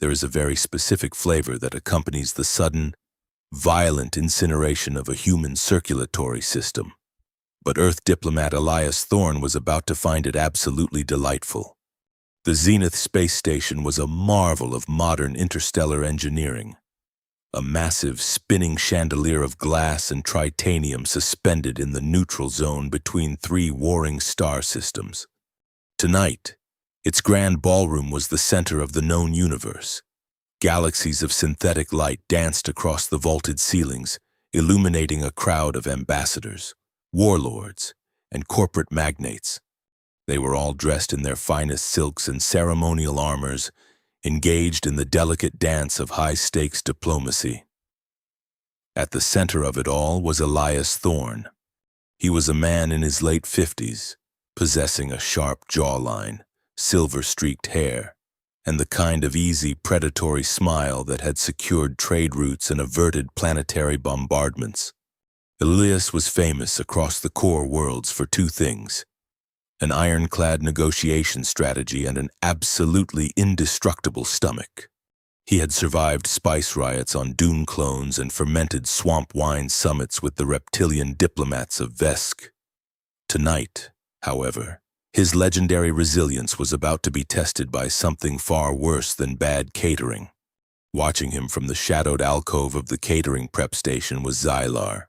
There is a very specific flavor that accompanies the sudden, violent incineration of a human circulatory system. But Earth diplomat Elias Thorne was about to find it absolutely delightful. The Zenith space station was a marvel of modern interstellar engineering. A massive spinning chandelier of glass and titanium suspended in the neutral zone between three warring star systems. Tonight, its grand ballroom was the center of the known universe. Galaxies of synthetic light danced across the vaulted ceilings, illuminating a crowd of ambassadors, warlords, and corporate magnates. They were all dressed in their finest silks and ceremonial armors, engaged in the delicate dance of high-stakes diplomacy. At the center of it all was Elias Thorne. He was a man in his late 50s, possessing a sharp jawline, silver-streaked hair, and the kind of easy, predatory smile that had secured trade routes and averted planetary bombardments. Elias was famous across the core worlds for two things: an ironclad negotiation strategy and an absolutely indestructible stomach. He had survived spice riots on dune clones and fermented swamp wine summits with the reptilian diplomats of Vesk. Tonight, however, his legendary resilience was about to be tested by something far worse than bad catering. Watching him from the shadowed alcove of the catering prep station was Xylar.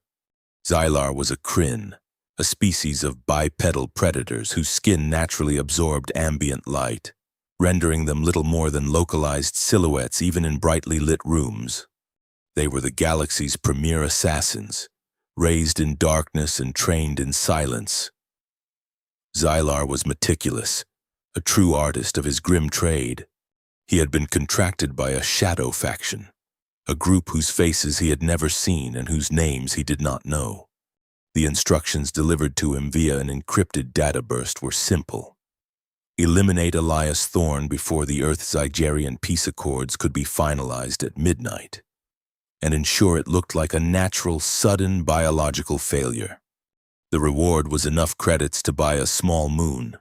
Xylar was a Kryn, a species of bipedal predators whose skin naturally absorbed ambient light, rendering them little more than localized silhouettes even in brightly lit rooms. They were the galaxy's premier assassins, raised in darkness and trained in silence. Xylar was meticulous, a true artist of his grim trade. He had been contracted by a shadow faction, a group whose faces he had never seen and whose names he did not know. The instructions delivered to him via an encrypted data burst were simple. Eliminate Elias Thorne before the Earth-Zygerian peace accords could be finalized at midnight, and ensure it looked like a natural, sudden biological failure. The reward was enough credits to buy a small moon.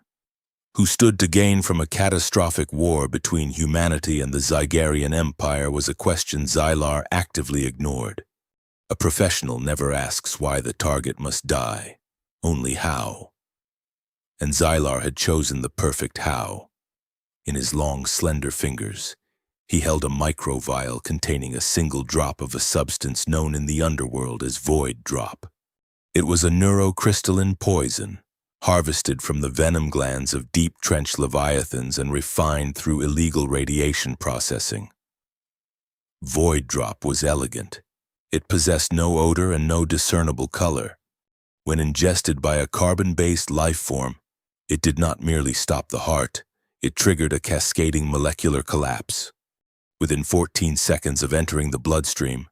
Who stood to gain from a catastrophic war between humanity and the Zygerian Empire was a question Xylar actively ignored. A professional never asks why the target must die, only how. And Xylar had chosen the perfect how. In his long, slender fingers, he held a microvial containing a single drop of a substance known in the underworld as void drop. It was a neurocrystalline poison, harvested from the venom glands of deep-trenched leviathans and refined through illegal radiation processing. Void drop was elegant. It possessed no odor and no discernible color. When ingested by a carbon-based life form, it did not merely stop the heart, it triggered a cascading molecular collapse. Within 14 seconds of entering the bloodstream,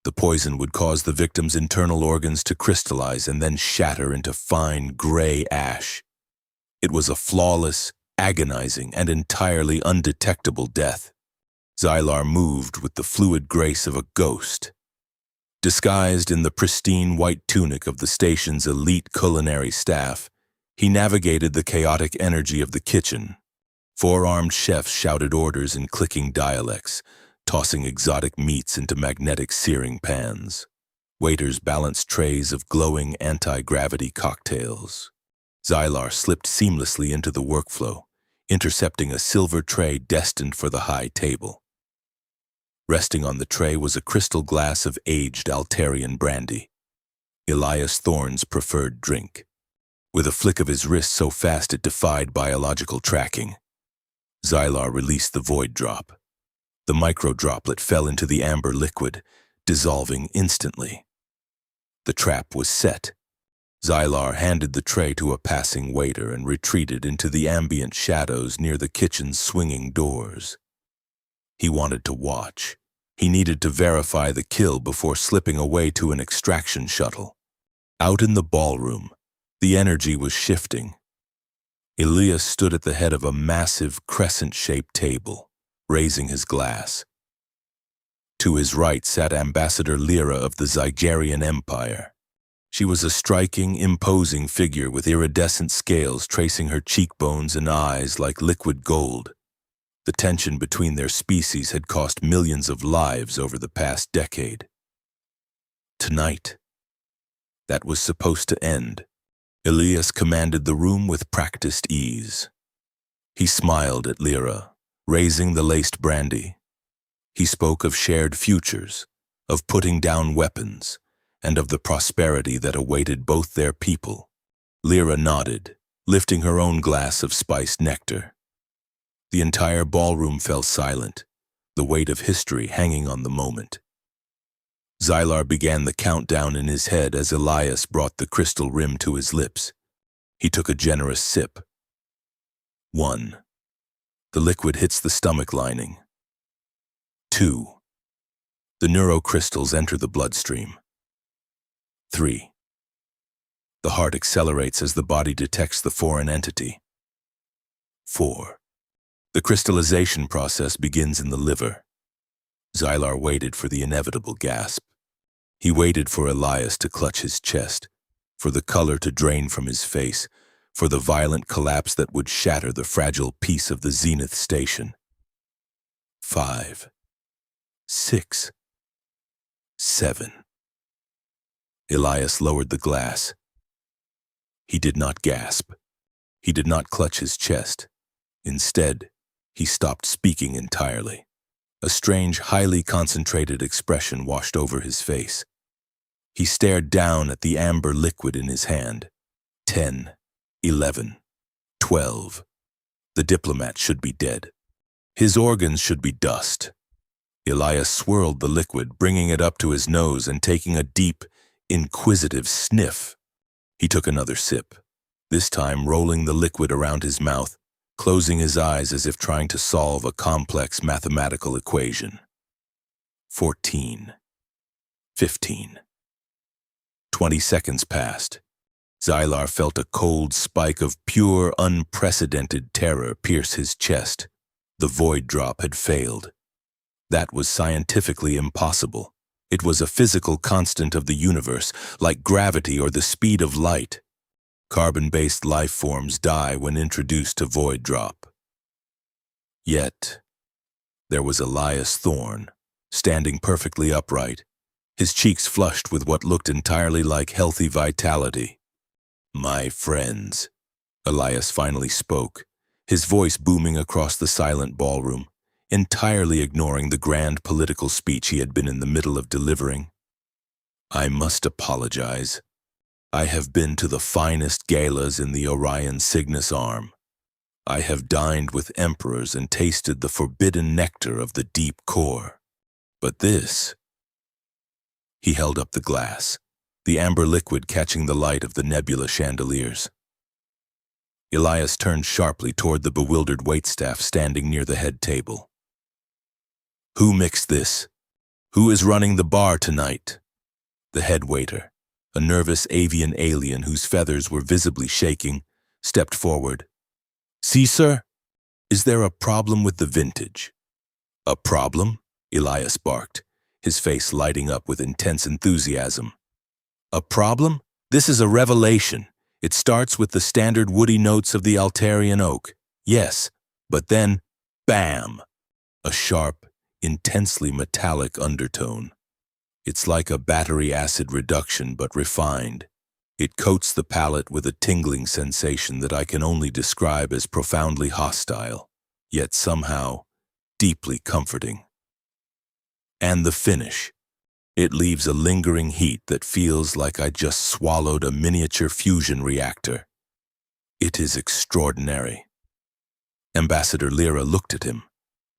the poison would cause the victim's internal organs to crystallize and then shatter into fine gray ash. It was a flawless, agonizing, and entirely undetectable death. Xylar moved with the fluid grace of a ghost. Disguised in the pristine white tunic of the station's elite culinary staff, he navigated the chaotic energy of the kitchen. Four-armed chefs shouted orders in clicking dialects, tossing exotic meats into magnetic searing pans. Waiters balanced trays of glowing anti-gravity cocktails. Xylar slipped seamlessly into the workflow, intercepting a silver tray destined for the high table. Resting on the tray was a crystal glass of aged Altarian brandy, Elias Thorne's preferred drink. With a flick of his wrist so fast it defied biological tracking, Xylar released the void drop. The microdroplet fell into the amber liquid, dissolving instantly. The trap was set. Xylar handed the tray to a passing waiter and retreated into the ambient shadows near the kitchen's swinging doors. He wanted to watch. He needed to verify the kill before slipping away to an extraction shuttle. Out in the ballroom, the energy was shifting. Elias stood at the head of a massive crescent-shaped table, raising his glass. To his right sat Ambassador Lyra of the Zygerian Empire. She was a striking, imposing figure with iridescent scales tracing her cheekbones and eyes like liquid gold. The tension between their species had cost millions of lives over the past decade. Tonight, that was supposed to end. Elias commanded the room with practiced ease. He smiled at Lyra, raising the laced brandy. He spoke of shared futures, of putting down weapons, and of the prosperity that awaited both their people. Lyra nodded, lifting her own glass of spiced nectar. The entire ballroom fell silent, the weight of history hanging on the moment. Xylar began the countdown in his head as Elias brought the crystal rim to his lips. He took a generous sip. 1. The liquid hits the stomach lining. 2. The neurocrystals enter the bloodstream. 3. The heart accelerates as the body detects the foreign entity. 4. The crystallization process begins in the liver. Xylar waited for the inevitable gasp. He waited for Elias to clutch his chest, for the color to drain from his face, for the violent collapse that would shatter the fragile peace of the Zenith station. 5. 6. 7. Elias lowered the glass. He did not gasp. He did not clutch his chest. Instead, he stopped speaking entirely. A strange, highly concentrated expression washed over his face. He stared down at the amber liquid in his hand. 10, 11, 12. The diplomat should be dead. His organs should be dust. Elias swirled the liquid, bringing it up to his nose and taking a deep, inquisitive sniff. He took another sip, this time rolling the liquid around his mouth, closing his eyes as if trying to solve a complex mathematical equation. 14. 15. 20 seconds passed. Xylar felt a cold spike of pure, unprecedented terror pierce his chest. The void drop had failed. That was scientifically impossible. It was a physical constant of the universe, like gravity or the speed of light. Carbon-based life forms die when introduced to void drop. Yet, there was Elias Thorne, standing perfectly upright, his cheeks flushed with what looked entirely like healthy vitality. "My friends," Elias finally spoke, his voice booming across the silent ballroom, entirely ignoring the grand political speech he had been in the middle of delivering. "I must apologize. I have been to the finest galas in the Orion Cygnus arm. I have dined with emperors and tasted the forbidden nectar of the deep core. But this..." He held up the glass, the amber liquid catching the light of the nebula chandeliers. Elias turned sharply toward the bewildered waitstaff standing near the head table. "Who mixed this? Who is running the bar tonight?" The head waiter, a nervous avian alien whose feathers were visibly shaking, stepped forward. "See, sir, is there a problem with the vintage?" "A problem?" Elias barked, his face lighting up with intense enthusiasm. "A problem? This is a revelation. It starts with the standard woody notes of the Altarian oak. Yes, but then, bam! A sharp, intensely metallic undertone. It's like a battery acid reduction, but refined. It coats the palate with a tingling sensation that I can only describe as profoundly hostile, yet somehow deeply comforting. And the finish. It leaves a lingering heat that feels like I just swallowed a miniature fusion reactor. It is extraordinary." Ambassador Lyra looked at him,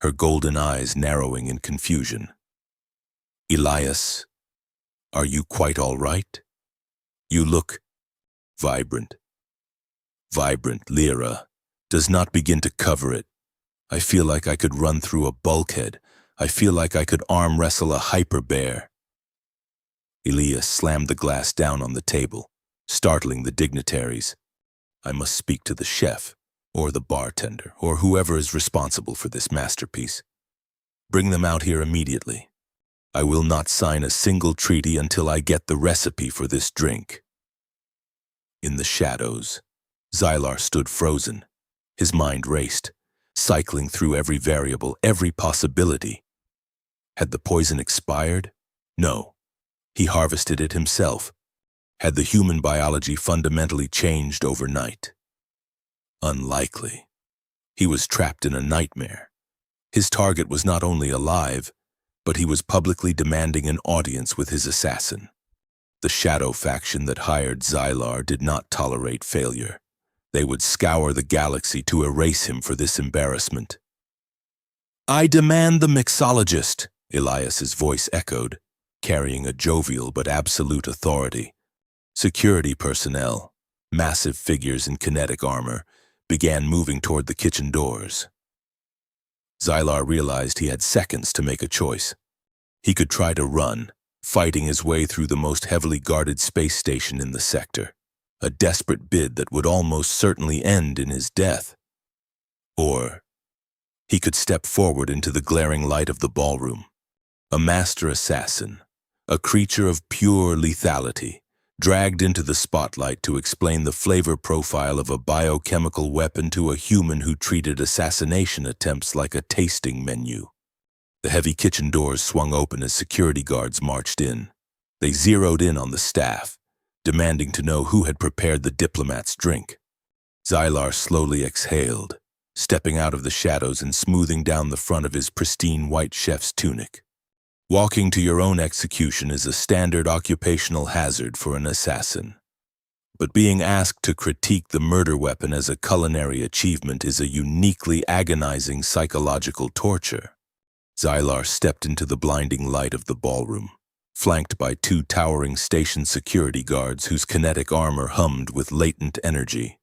her golden eyes narrowing in confusion. "Elias, are you quite all right? You look vibrant." "Vibrant, Lyra, does not begin to cover it. I feel like I could run through a bulkhead. I feel like I could arm wrestle a hyper-bear." Elias slammed the glass down on the table, startling the dignitaries. "I must speak to the chef, or the bartender, or whoever is responsible for this masterpiece. Bring them out here immediately. I will not sign a single treaty until I get the recipe for this drink." In the shadows, Xylar stood frozen. His mind raced. cycling through every variable, every possibility. Had the poison expired? No. He harvested it himself. Had the human biology fundamentally changed overnight? Unlikely. He was trapped in a nightmare. His target was not only alive, but he was publicly demanding an audience with his assassin. The shadow faction that hired Xylar did not tolerate failure. They would scour the galaxy to erase him for this embarrassment. "I demand the mixologist," Elias's voice echoed, carrying a jovial but absolute authority. Security personnel, massive figures in kinetic armor, began moving toward the kitchen doors. Xylar realized he had seconds to make a choice. He could try to run, fighting his way through the most heavily guarded space station in the sector, a desperate bid that would almost certainly end in his death. Or he could step forward into the glaring light of the ballroom, a master assassin, a creature of pure lethality, dragged into the spotlight to explain the flavor profile of a biochemical weapon to a human who treated assassination attempts like a tasting menu. The heavy kitchen doors swung open as security guards marched in. They zeroed in on the staff, demanding to know who had prepared the diplomat's drink. Xylar slowly exhaled, stepping out of the shadows and smoothing down the front of his pristine white chef's tunic. Walking to your own execution is a standard occupational hazard for an assassin. But being asked to critique the murder weapon as a culinary achievement is a uniquely agonizing psychological torture. Xylar stepped into the blinding light of the ballroom, flanked by two towering station security guards whose kinetic armor hummed with latent energy.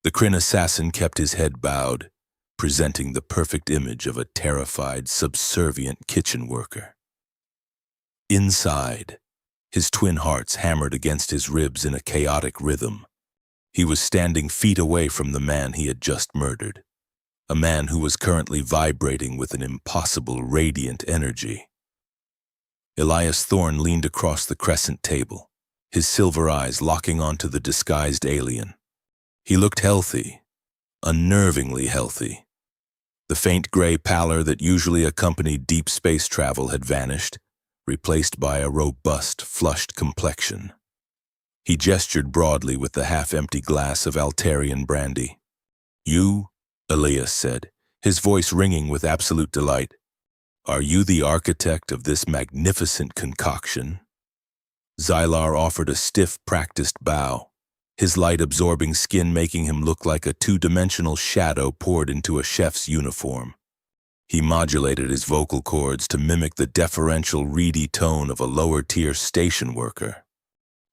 The Kryn assassin kept his head bowed, presenting the perfect image of a terrified, subservient kitchen worker. Inside, his twin hearts hammered against his ribs in a chaotic rhythm. He was standing feet away from the man he had just murdered, a man who was currently vibrating with an impossible radiant energy. Elias Thorne leaned across the crescent table, his silver eyes locking onto the disguised alien. He looked healthy, unnervingly healthy. The faint gray pallor that usually accompanied deep space travel had vanished, replaced by a robust, flushed complexion. He gestured broadly with the half-empty glass of Altarian brandy. "You," Elias said, his voice ringing with absolute delight, "are you the architect of this magnificent concoction?" Xylar offered a stiff, practiced bow, his light-absorbing skin making him look like a two-dimensional shadow poured into a chef's uniform. He modulated his vocal cords to mimic the deferential, reedy tone of a lower-tier station worker.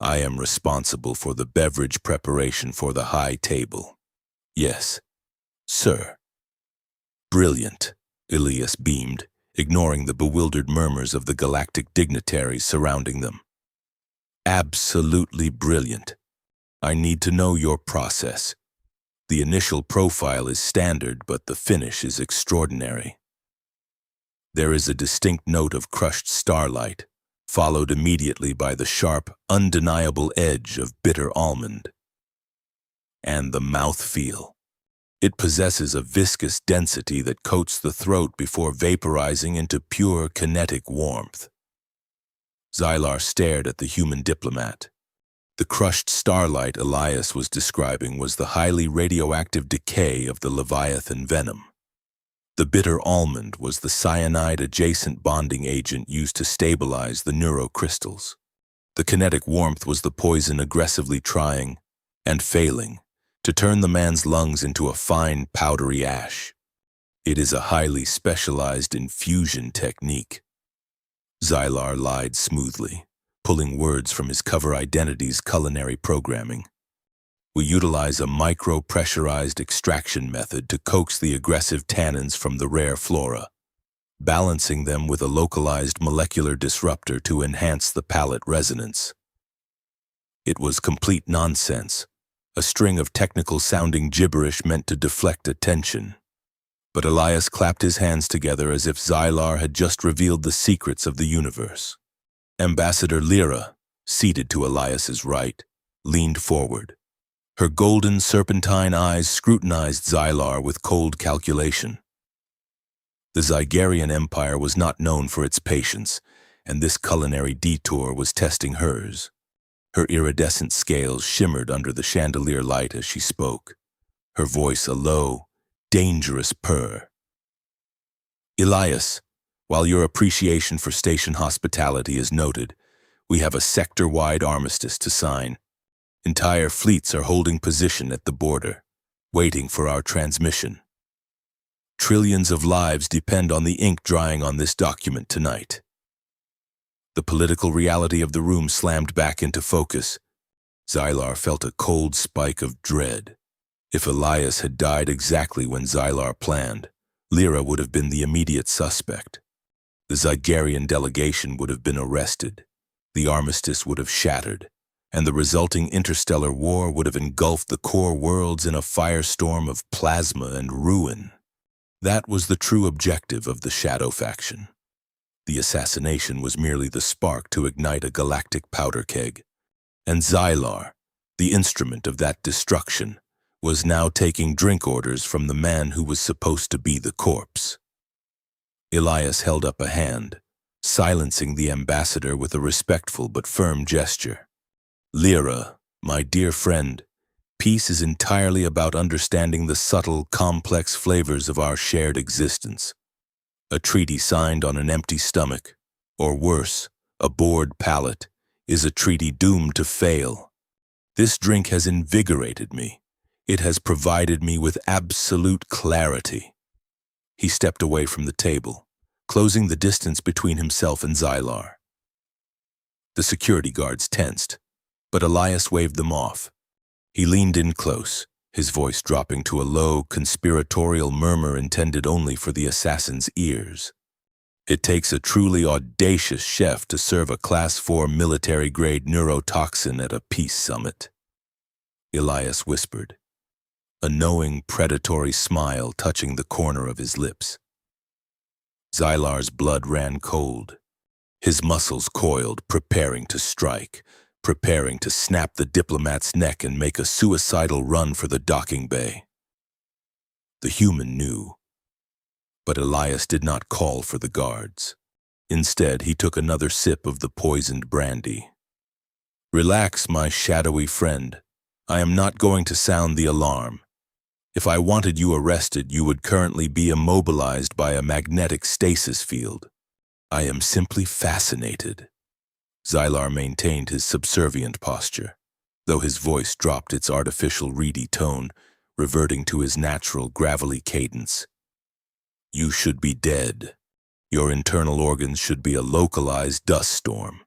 "I am responsible for the beverage preparation for the high table." "Yes, sir." "Brilliant," Elias beamed, ignoring the bewildered murmurs of the galactic dignitaries surrounding them. "Absolutely brilliant. I need to know your process. The initial profile is standard, but the finish is extraordinary. There is a distinct note of crushed starlight, followed immediately by the sharp, undeniable edge of bitter almond. And the mouthfeel. It possesses a viscous density that coats the throat before vaporizing into pure kinetic warmth." Xylar stared at the human diplomat. The crushed starlight Elias was describing was the highly radioactive decay of the Leviathan venom. The bitter almond was the cyanide-adjacent bonding agent used to stabilize the neurocrystals. The kinetic warmth was the poison aggressively trying, and failing, to turn the man's lungs into a fine, powdery ash. It is a highly specialized infusion technique. Xylar lied smoothly, pulling words from his cover identity's culinary programming. "We utilize a micro-pressurized extraction method to coax the aggressive tannins from the rare flora, balancing them with a localized molecular disruptor to enhance the palate resonance." It was complete nonsense, a string of technical-sounding gibberish meant to deflect attention. But Elias clapped his hands together as if Xylar had just revealed the secrets of the universe. Ambassador Lyra, seated to Elias's right, leaned forward, Her golden serpentine eyes scrutinized Xylar with cold calculation. The Zygarian Empire was not known for its patience, and this culinary detour was testing hers. Her iridescent scales shimmered under the chandelier light as she spoke, her voice a low, dangerous purr. Elias, while your appreciation for station hospitality is noted, we have a sector-wide armistice to sign. Entire fleets are holding position at the border, waiting for our transmission. Trillions of lives depend on the ink drying on this document tonight. The political reality of the room slammed back into focus. Xylar felt a cold spike of dread. If Elias had died exactly when Xylar planned, Lyra would have been the immediate suspect. The Zygarian delegation would have been arrested. The armistice would have shattered, and the resulting interstellar war would have engulfed the core worlds in a firestorm of plasma and ruin. That was the true objective of the Shadow faction. The assassination was merely the spark to ignite a galactic powder keg, and Xylar, the instrument of that destruction, was now taking drink orders from the man who was supposed to be the corpse. Elias held up a hand, silencing the ambassador with a respectful but firm gesture. Lyra, my dear friend, peace is entirely about understanding the subtle, complex flavors of our shared existence. A treaty signed on an empty stomach, or worse, a bored palate, is a treaty doomed to fail. This drink has invigorated me. It has provided me with absolute clarity. He stepped away from the table, closing the distance between himself and Xylar. The security guards tensed, but Elias waved them off. He leaned in close, his voice dropping to a low, conspiratorial murmur intended only for the assassin's ears. It takes a truly audacious chef to serve a Class 4 military-grade neurotoxin at a peace summit. Elias whispered, a knowing, predatory smile touching the corner of his lips. Xylar's blood ran cold. His muscles coiled, preparing to strike, preparing to snap the diplomat's neck and make a suicidal run for the docking bay. The human knew, but Elias did not call for the guards. Instead, he took another sip of the poisoned brandy. Relax, my shadowy friend. I am not going to sound the alarm. If I wanted you arrested, you would currently be immobilized by a magnetic stasis field. I am simply fascinated. Xylar maintained his subservient posture, though his voice dropped its artificial reedy tone, reverting to his natural gravelly cadence. You should be dead. Your internal organs should be a localized dust storm.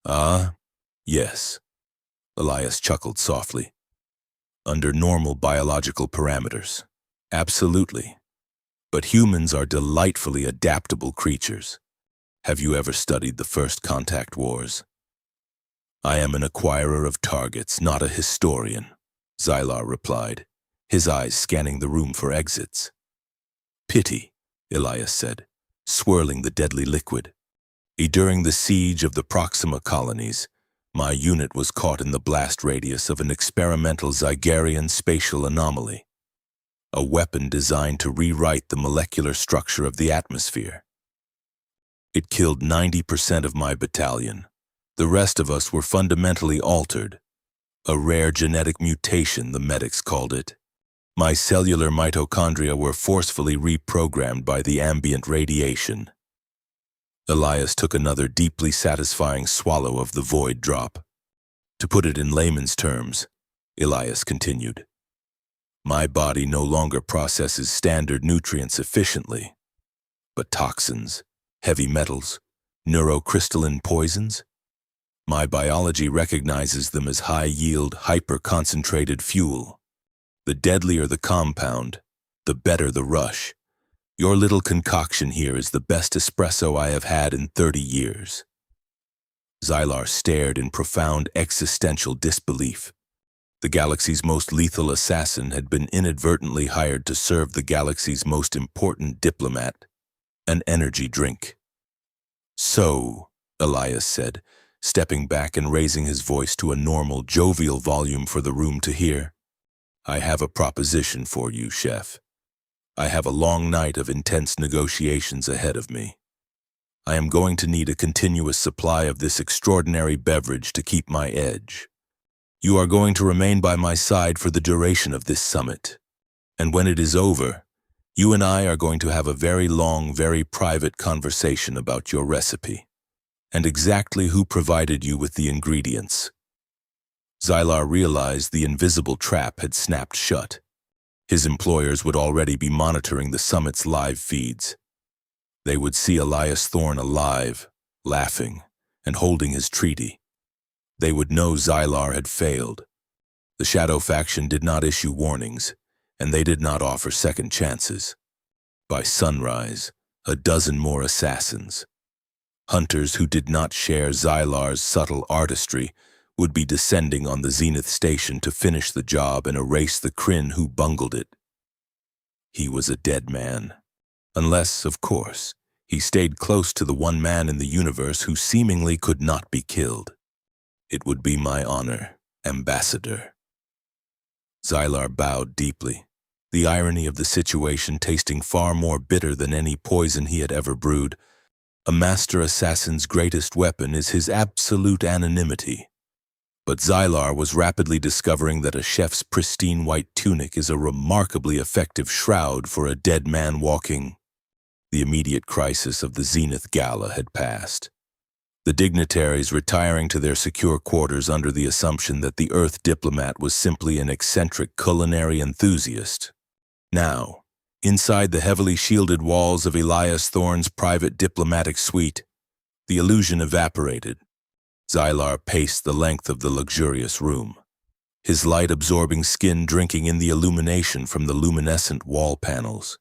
Ah, yes. Elias chuckled softly. Under normal biological parameters. Absolutely. But humans are delightfully adaptable creatures. Have you ever studied the First Contact Wars? I am an acquirer of targets, not a historian, Xylar replied, his eyes scanning the room for exits. Pity, Elias said, swirling the deadly liquid. During the siege of the Proxima colonies, my unit was caught in the blast radius of an experimental Zygarian spatial anomaly, a weapon designed to rewrite the molecular structure of the atmosphere. It killed 90% of my battalion. The rest of us were fundamentally altered. A rare genetic mutation, the medics called it. My cellular mitochondria were forcefully reprogrammed by the ambient radiation. Elias took another deeply satisfying swallow of the void drop. To put it in layman's terms, Elias continued, my body no longer processes standard nutrients efficiently, but toxins, heavy metals, neurocrystalline poisons, my biology recognizes them as high-yield, hyper-concentrated fuel. The deadlier the compound, the better the rush. Your little concoction here is the best espresso I have had in 30 years. Xylar stared in profound existential disbelief. The galaxy's most lethal assassin had been inadvertently hired to serve the galaxy's most important diplomat, an energy drink. So, Elias said, stepping back and raising his voice to a normal, jovial volume for the room to hear. "I have a proposition for you, Chef. I have a long night of intense negotiations ahead of me. I am going to need a continuous supply of this extraordinary beverage to keep my edge. You are going to remain by my side for the duration of this summit. And when it is over, you and I are going to have a very long, very private conversation about your recipe and exactly who provided you with the ingredients." Xylar realized the invisible trap had snapped shut. His employers would already be monitoring the summit's live feeds. They would see Elias Thorne alive, laughing, and holding his treaty. They would know Xylar had failed. The Shadow faction did not issue warnings, and they did not offer second chances. By sunrise, a dozen more assassins, hunters who did not share Xylar's subtle artistry, would be descending on the Zenith station to finish the job and erase the Kryn who bungled it. He was a dead man. Unless, of course, he stayed close to the one man in the universe who seemingly could not be killed. "It would be my honor, Ambassador." Xylar bowed deeply, the irony of the situation tasting far more bitter than any poison he had ever brewed. A master assassin's greatest weapon is his absolute anonymity. But Xylar was rapidly discovering that a chef's pristine white tunic is a remarkably effective shroud for a dead man walking. The immediate crisis of the Zenith Gala had passed. The dignitaries retiring to their secure quarters under the assumption that the Earth diplomat was simply an eccentric culinary enthusiast. Now, inside the heavily shielded walls of Elias Thorne's private diplomatic suite, the illusion evaporated. Xylar paced the length of the luxurious room, his light-absorbing skin drinking in the illumination from the luminescent wall panels.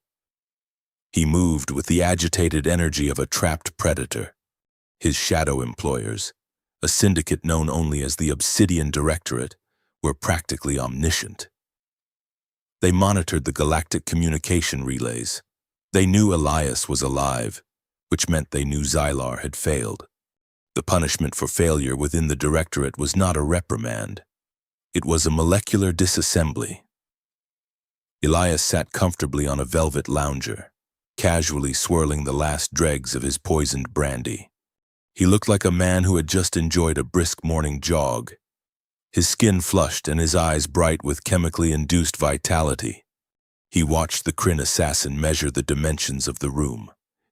He moved with the agitated energy of a trapped predator. His shadow employers, a syndicate known only as the Obsidian Directorate, were practically omniscient. They monitored the galactic communication relays. They knew Elias was alive, which meant they knew Xylar had failed. The punishment for failure within the Directorate was not a reprimand. It was a molecular disassembly. Elias sat comfortably on a velvet lounger, casually swirling the last dregs of his poisoned brandy. He looked like a man who had just enjoyed a brisk morning jog. His skin flushed and his eyes bright with chemically induced vitality. He watched the Kryn assassin measure the dimensions of the room,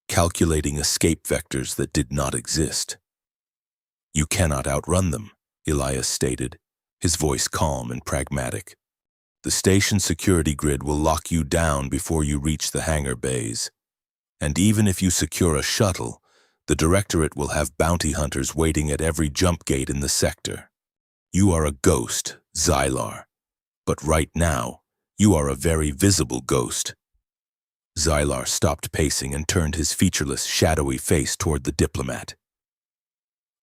calculating escape vectors that did not exist. "You cannot outrun them," Elias stated, his voice calm and pragmatic. "The station security grid will lock you down before you reach the hangar bays. And even if you secure a shuttle, the Directorate will have bounty hunters waiting at every jump gate in the sector. You are a ghost, Xylar. But right now, you are a very visible ghost." Xylar stopped pacing and turned his featureless, shadowy face toward the diplomat.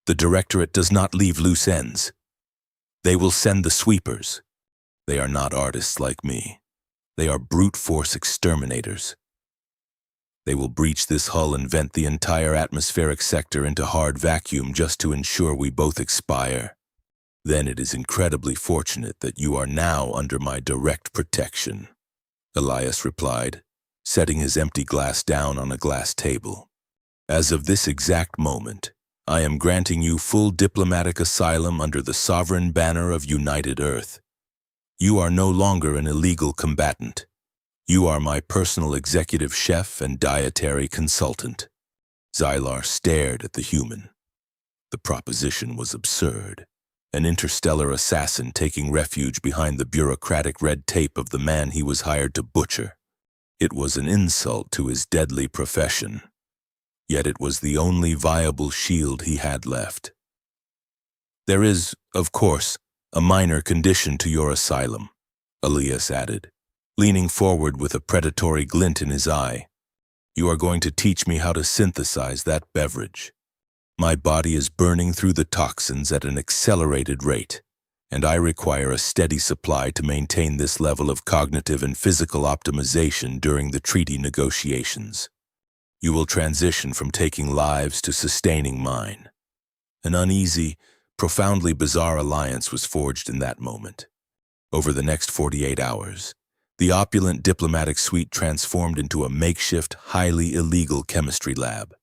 "The Directorate does not leave loose ends. They will send the sweepers. They are not artists like me. They are brute force exterminators. They will breach this hull and vent the entire atmospheric sector into hard vacuum just to ensure we both expire. Then it is incredibly fortunate that you are now under my direct protection," Elias replied, setting his empty glass down on a glass table. "As of this exact moment, I am granting you full diplomatic asylum under the sovereign banner of United Earth. You are no longer an illegal combatant. You are my personal executive chef and dietary consultant." Xylar stared at the human. The proposition was absurd. An interstellar assassin taking refuge behind the bureaucratic red tape of the man he was hired to butcher. It was an insult to his deadly profession. Yet it was the only viable shield he had left. "There is, of course, a minor condition to your asylum," Elias added, leaning forward with a predatory glint in his eye. "You are going to teach me how to synthesize that beverage. My body is burning through the toxins at an accelerated rate, and I require a steady supply to maintain this level of cognitive and physical optimization during the treaty negotiations. You will transition from taking lives to sustaining mine. An uneasy, profoundly bizarre alliance was forged in that moment. Over the next 48 hours, the opulent diplomatic suite transformed into a makeshift, highly illegal chemistry lab.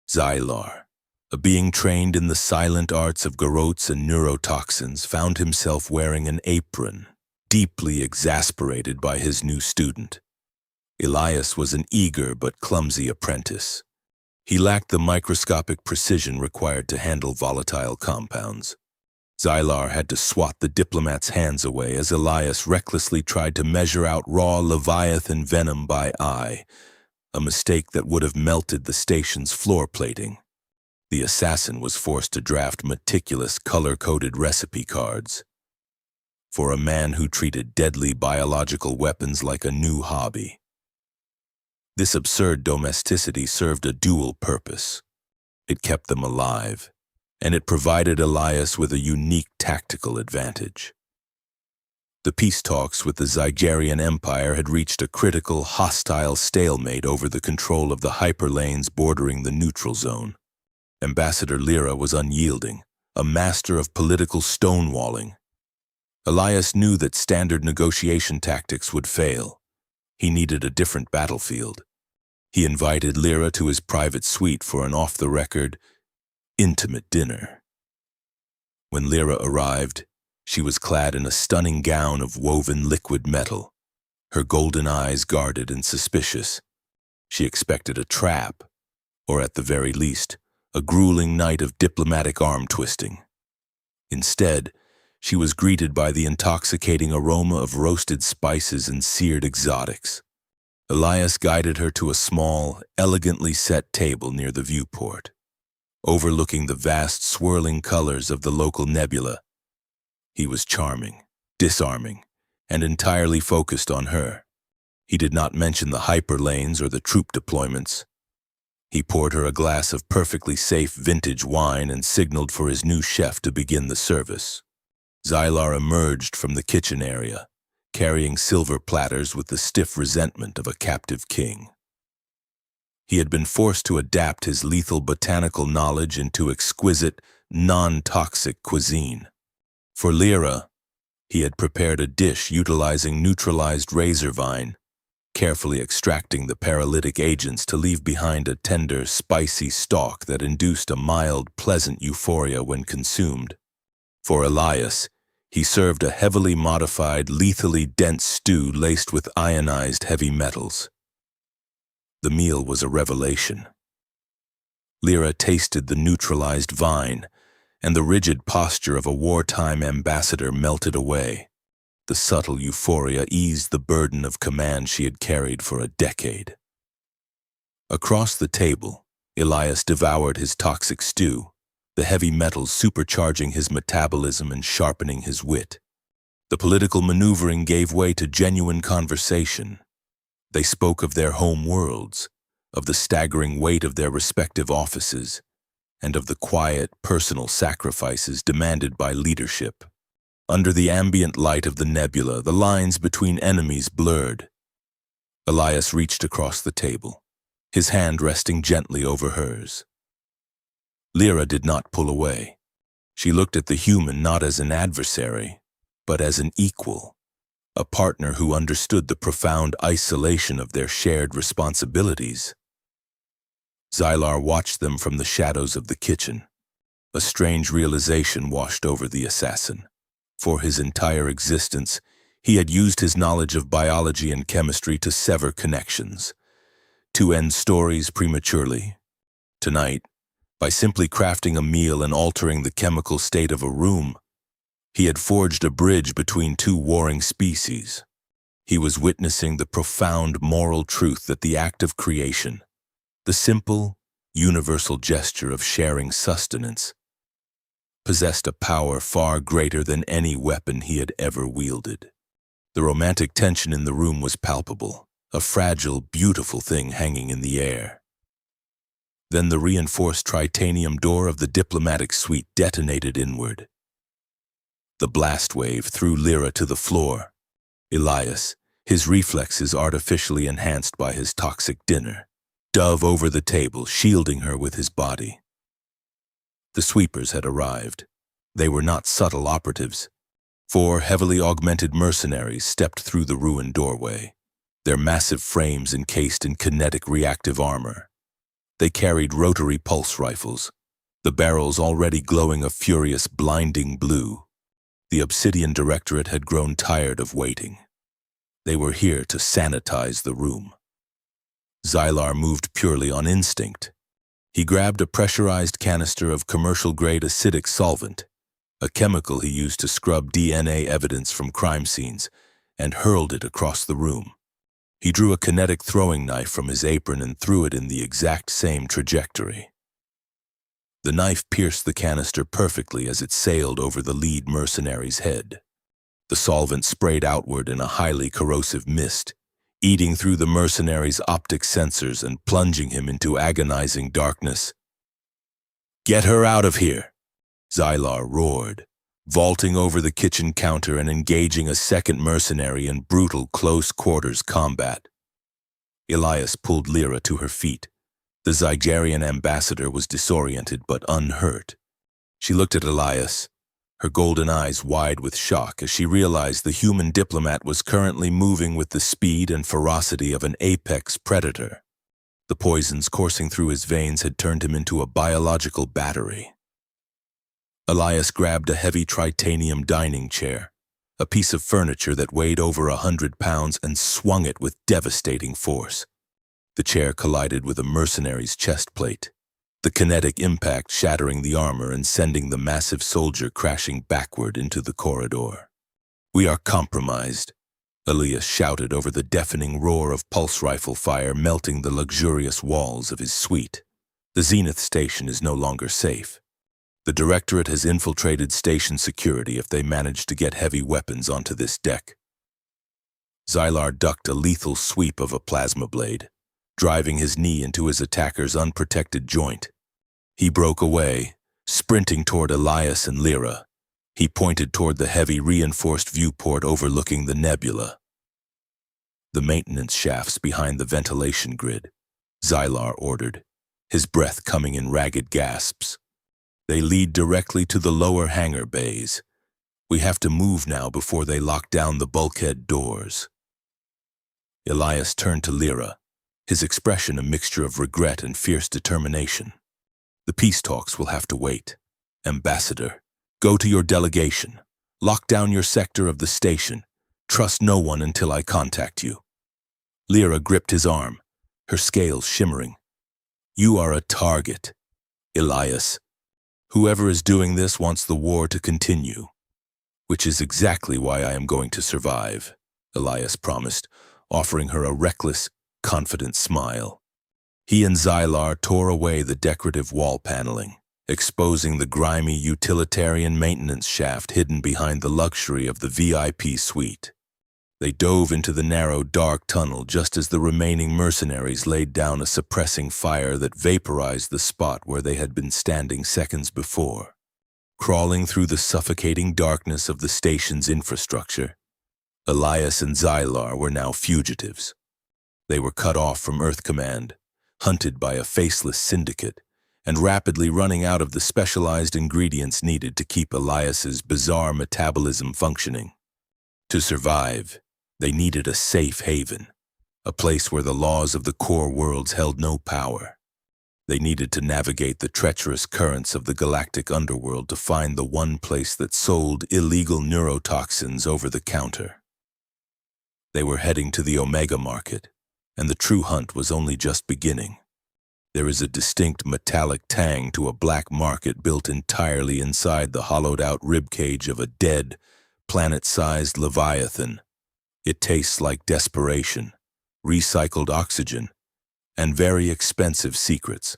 Xylar, a being trained in the silent arts of garrotes and neurotoxins, found himself wearing an apron, deeply exasperated by his new student. Elias was an eager but clumsy apprentice. He lacked the microscopic precision required to handle volatile compounds. Xylar had to swat the diplomat's hands away as Elias recklessly tried to measure out raw leviathan venom by eye, a mistake that would have melted the station's floor plating. The assassin was forced to draft meticulous color-coded recipe cards. For a man who treated deadly biological weapons like a new hobby. This absurd domesticity served a dual purpose. It kept them alive, and it provided Elias with a unique tactical advantage. The peace talks with the Zygerian Empire had reached a critical, hostile stalemate over the control of the hyperlanes bordering the neutral zone. Ambassador Lyra was unyielding, a master of political stonewalling. Elias knew that standard negotiation tactics would fail. He needed a different battlefield. He invited Lyra to his private suite for an off-the-record, intimate dinner. When Lyra arrived, she was clad in a stunning gown of woven liquid metal, her golden eyes guarded and suspicious. She expected a trap, or at the very least, a grueling night of diplomatic arm-twisting. Instead, she was greeted by the intoxicating aroma of roasted spices and seared exotics. Elias guided her to a small, elegantly set table near the viewport, overlooking the vast swirling colors of the local nebula. He was charming, disarming, and entirely focused on her. He did not mention the hyperlanes or the troop deployments. He poured her a glass of perfectly safe vintage wine and signaled for his new chef to begin the service. Xylar emerged from the kitchen area, carrying silver platters with the stiff resentment of a captive king. He had been forced to adapt his lethal botanical knowledge into exquisite, non-toxic cuisine. For Lyra, he had prepared a dish utilizing neutralized razor vine, carefully extracting the paralytic agents to leave behind a tender, spicy stalk that induced a mild, pleasant euphoria when consumed. For Elias, he served a heavily modified, lethally dense stew laced with ionized heavy metals. The meal was a revelation. Lyra tasted the neutralized vine, and the rigid posture of a wartime ambassador melted away. The subtle euphoria eased the burden of command she had carried for a decade. Across the table, Elias devoured his toxic stew, the heavy metals supercharging his metabolism and sharpening his wit. The political maneuvering gave way to genuine conversation. They spoke of their home worlds, of the staggering weight of their respective offices, and of the quiet, personal sacrifices demanded by leadership. Under the ambient light of the nebula, the lines between enemies blurred. Elias reached across the table, his hand resting gently over hers. Lyra did not pull away. She looked at the human not as an adversary, but as an equal, a partner who understood the profound isolation of their shared responsibilities. Xylar watched them from the shadows of the kitchen. A strange realization washed over the assassin. For his entire existence, he had used his knowledge of biology and chemistry to sever connections, to end stories prematurely. Tonight, by simply crafting a meal and altering the chemical state of a room, he had forged a bridge between two warring species. He was witnessing the profound moral truth that the act of creation, the simple, universal gesture of sharing sustenance, possessed a power far greater than any weapon he had ever wielded. The romantic tension in the room was palpable, a fragile, beautiful thing hanging in the air. Then the reinforced titanium door of the diplomatic suite detonated inward. The blast wave threw Lyra to the floor. Elias, his reflexes artificially enhanced by his toxic dinner, dove over the table, shielding her with his body. The sweepers had arrived. They were not subtle operatives. 4 heavily augmented mercenaries stepped through the ruined doorway, their massive frames encased in kinetic reactive armor. They carried rotary pulse rifles, the barrels already glowing a furious, blinding blue. The Obsidian Directorate had grown tired of waiting. They were here to sanitize the room. Xylar moved purely on instinct. He grabbed a pressurized canister of commercial-grade acidic solvent, a chemical he used to scrub DNA evidence from crime scenes, and hurled it across the room. He drew a kinetic throwing knife from his apron and threw it in the exact same trajectory. The knife pierced the canister perfectly as it sailed over the lead mercenary's head. The solvent sprayed outward in a highly corrosive mist, eating through the mercenary's optic sensors and plunging him into agonizing darkness. "Get her out of here!" Xylar roared, vaulting over the kitchen counter and engaging a second mercenary in brutal close-quarters combat. Elias pulled Lyra to her feet. The Zygerian ambassador was disoriented but unhurt. She looked at Elias, her golden eyes wide with shock as she realized the human diplomat was currently moving with the speed and ferocity of an apex predator. The poisons coursing through his veins had turned him into a biological battery. Elias grabbed a heavy tritanium dining chair, a piece of furniture that weighed over 100 pounds, and swung it with devastating force. The chair collided with a mercenary's chest plate, the kinetic impact shattering the armor and sending the massive soldier crashing backward into the corridor. "We are compromised," Elias shouted over the deafening roar of pulse rifle fire melting the luxurious walls of his suite. "The Zenith station is no longer safe. The Directorate has infiltrated station security if they manage to get heavy weapons onto this deck." Xylar ducked a lethal sweep of a plasma blade, driving his knee into his attacker's unprotected joint. He broke away, sprinting toward Elias and Lyra. He pointed toward the heavy reinforced viewport overlooking the nebula. "The maintenance shafts behind the ventilation grid," Xylar ordered, his breath coming in ragged gasps. "They lead directly to the lower hangar bays. We have to move now before they lock down the bulkhead doors." Elias turned to Lyra, his expression a mixture of regret and fierce determination. "The peace talks will have to wait. Ambassador, go to your delegation. Lock down your sector of the station. Trust no one until I contact you." Lyra gripped his arm, her scales shimmering. "You are a target, Elias. Whoever is doing this wants the war to continue, which is exactly why I am going to survive," Elias promised, offering her a reckless, confident smile. He and Xylar tore away the decorative wall paneling, exposing the grimy utilitarian maintenance shaft hidden behind the luxury of the VIP suite. They dove into the narrow, dark tunnel just as the remaining mercenaries laid down a suppressing fire that vaporized the spot where they had been standing seconds before. Crawling through the suffocating darkness of the station's infrastructure, Elias and Xylar were now fugitives. They were cut off from Earth Command, hunted by a faceless syndicate, and rapidly running out of the specialized ingredients needed to keep Elias's bizarre metabolism functioning. To survive, they needed a safe haven, a place where the laws of the core worlds held no power. They needed to navigate the treacherous currents of the galactic underworld to find the one place that sold illegal neurotoxins over the counter. They were heading to the Omega Market, and the true hunt was only just beginning. There is a distinct metallic tang to a black market built entirely inside the hollowed-out ribcage of a dead, planet-sized leviathan. It tastes like desperation, recycled oxygen, and very expensive secrets.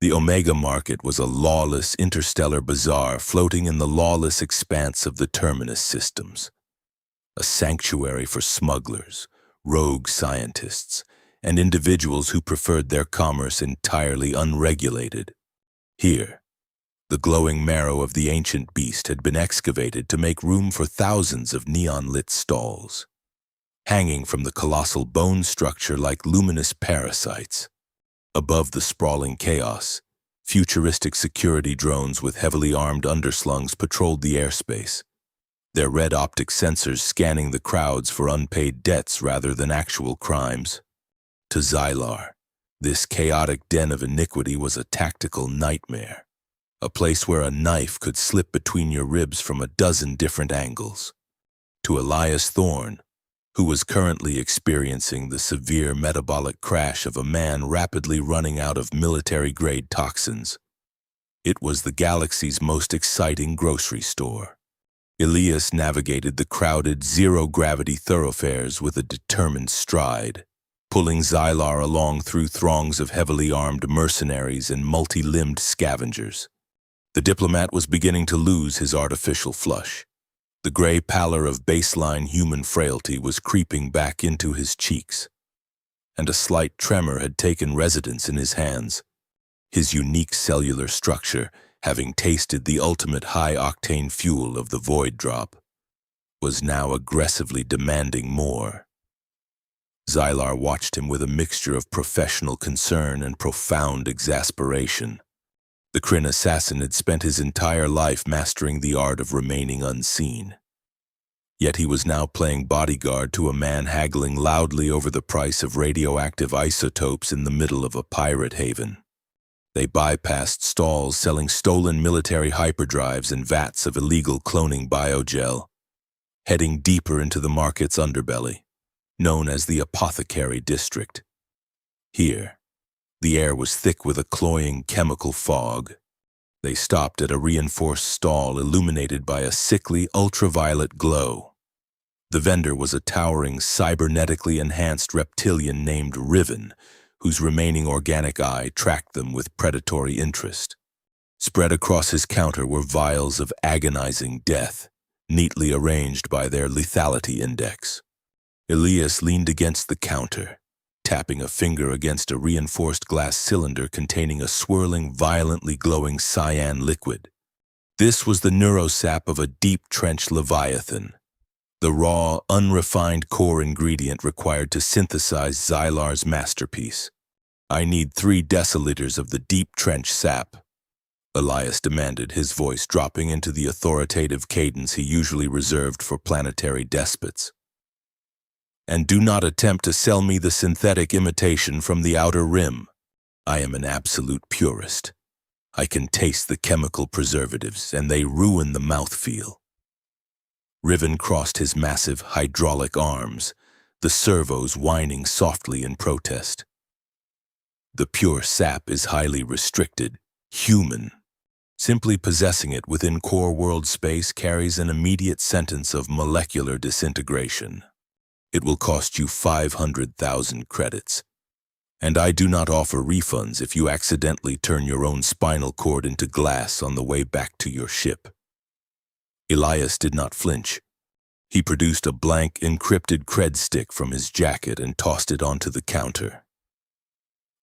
The Omega Market was a lawless interstellar bazaar floating in the lawless expanse of the Terminus systems. A sanctuary for smugglers, rogue scientists, and individuals who preferred their commerce entirely unregulated. Here, the glowing marrow of the ancient beast had been excavated to make room for thousands of neon-lit stalls, hanging from the colossal bone structure like luminous parasites. Above the sprawling chaos, Futuristic security drones with heavily armed underslungs patrolled the airspace, their red optic sensors scanning the crowds for unpaid debts rather than actual crimes. To Xylar, this chaotic den of iniquity was a tactical nightmare, a place where a knife could slip between your ribs from a dozen different angles. To Elias Thorne, who was currently experiencing the severe metabolic crash of a man rapidly running out of military-grade toxins, it was the galaxy's most exciting grocery store. Elias navigated the crowded, zero-gravity thoroughfares with a determined stride, pulling Xylar along through throngs of heavily armed mercenaries and multi-limbed scavengers. The diplomat was beginning to lose his artificial flush. The gray pallor of baseline human frailty was creeping back into his cheeks, and a slight tremor had taken residence in his hands. His unique cellular structure, having tasted the ultimate high-octane fuel of the void drop, was now aggressively demanding more. Xylar watched him with a mixture of professional concern and profound exasperation. The Kryn assassin had spent his entire life mastering the art of remaining unseen. Yet he was now playing bodyguard to a man haggling loudly over the price of radioactive isotopes in the middle of a pirate haven. They bypassed stalls selling stolen military hyperdrives and vats of illegal cloning biogel, heading deeper into the market's underbelly, known as the Apothecary District. Here, the air was thick with a cloying chemical fog. They stopped at a reinforced stall illuminated by a sickly ultraviolet glow. The vendor was a towering, cybernetically enhanced reptilian named Riven, whose remaining organic eye tracked them with predatory interest. Spread across his counter were vials of agonizing death, neatly arranged by their lethality index. Elias leaned against the counter, tapping a finger against a reinforced glass cylinder containing a swirling, violently glowing cyan liquid. This was the neurosap of a deep-trenched leviathan, the raw, unrefined core ingredient required to synthesize Xylar's masterpiece. "I need 3 deciliters of the deep-trench sap," Elias demanded, his voice dropping into the authoritative cadence he usually reserved for planetary despots. "And do not attempt to sell me the synthetic imitation from the outer rim. I am an absolute purist. I can taste the chemical preservatives, and they ruin the mouthfeel." Riven crossed his massive hydraulic arms, the servos whining softly in protest. "The pure sap is highly restricted, human. Simply possessing it within core world space carries an immediate sentence of molecular disintegration. It will cost you 500,000 credits. And I do not offer refunds if you accidentally turn your own spinal cord into glass on the way back to your ship." Elias did not flinch. He produced a blank, encrypted cred stick from his jacket and tossed it onto the counter.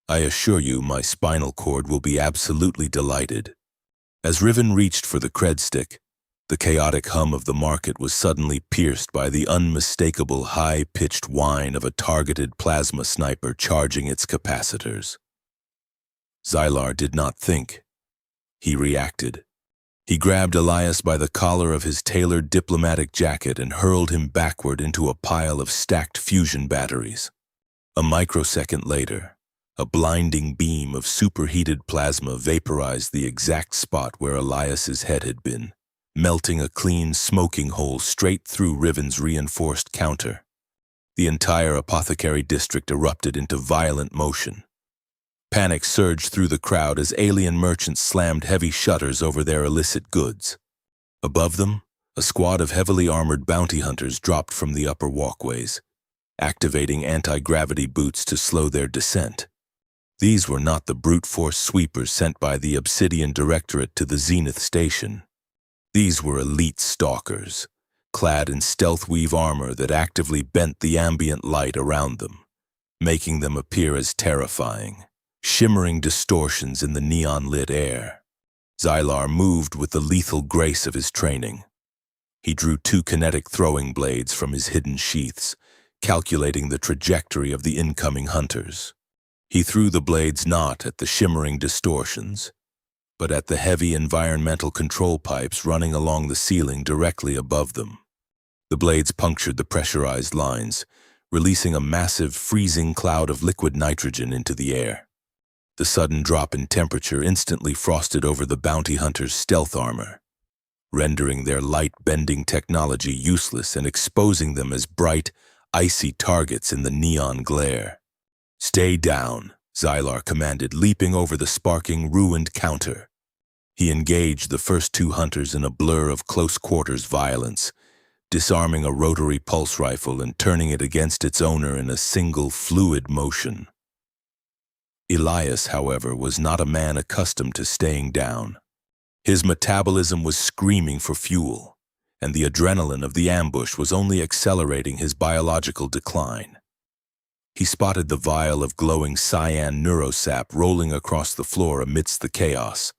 "I assure you my spinal cord will be absolutely delighted." As Riven reached for the cred stick, the chaotic hum of the market was suddenly pierced by the unmistakable high-pitched whine of a targeted plasma sniper charging its capacitors. Xylar did not think. He reacted. He grabbed Elias by the collar of his tailored diplomatic jacket and hurled him backward into a pile of stacked fusion batteries. A microsecond later, a blinding beam of superheated plasma vaporized the exact spot where Elias's head had been, melting a clean smoking hole straight through Riven's reinforced counter. The entire Apothecary District erupted into violent motion. Panic surged through the crowd as alien merchants slammed heavy shutters over their illicit goods. Above them, a squad of heavily armored bounty hunters dropped from the upper walkways, activating anti-gravity boots to slow their descent. These were not the brute force sweepers sent by the Obsidian Directorate to the Zenith Station. These were elite stalkers, clad in stealth weave armor that actively bent the ambient light around them, making them appear as terrifying, shimmering distortions in the neon-lit air. Xylar moved with the lethal grace of his training. He drew 2 kinetic throwing blades from his hidden sheaths, calculating the trajectory of the incoming hunters. He threw the blades not at the shimmering distortions, but at the heavy environmental control pipes running along the ceiling directly above them. The blades punctured the pressurized lines, releasing a massive, freezing cloud of liquid nitrogen into the air. The sudden drop in temperature instantly frosted over the bounty hunters' stealth armor, rendering their light-bending technology useless and exposing them as bright, icy targets in the neon glare. "Stay down," Xylar commanded, leaping over the sparking, ruined counter. He engaged the first two hunters in a blur of close-quarters violence, disarming a rotary pulse rifle and turning it against its owner in a single fluid motion. Elias, however, was not a man accustomed to staying down. His metabolism was screaming for fuel, and the adrenaline of the ambush was only accelerating his biological decline. He spotted the vial of glowing cyan neurosap rolling across the floor amidst the chaos.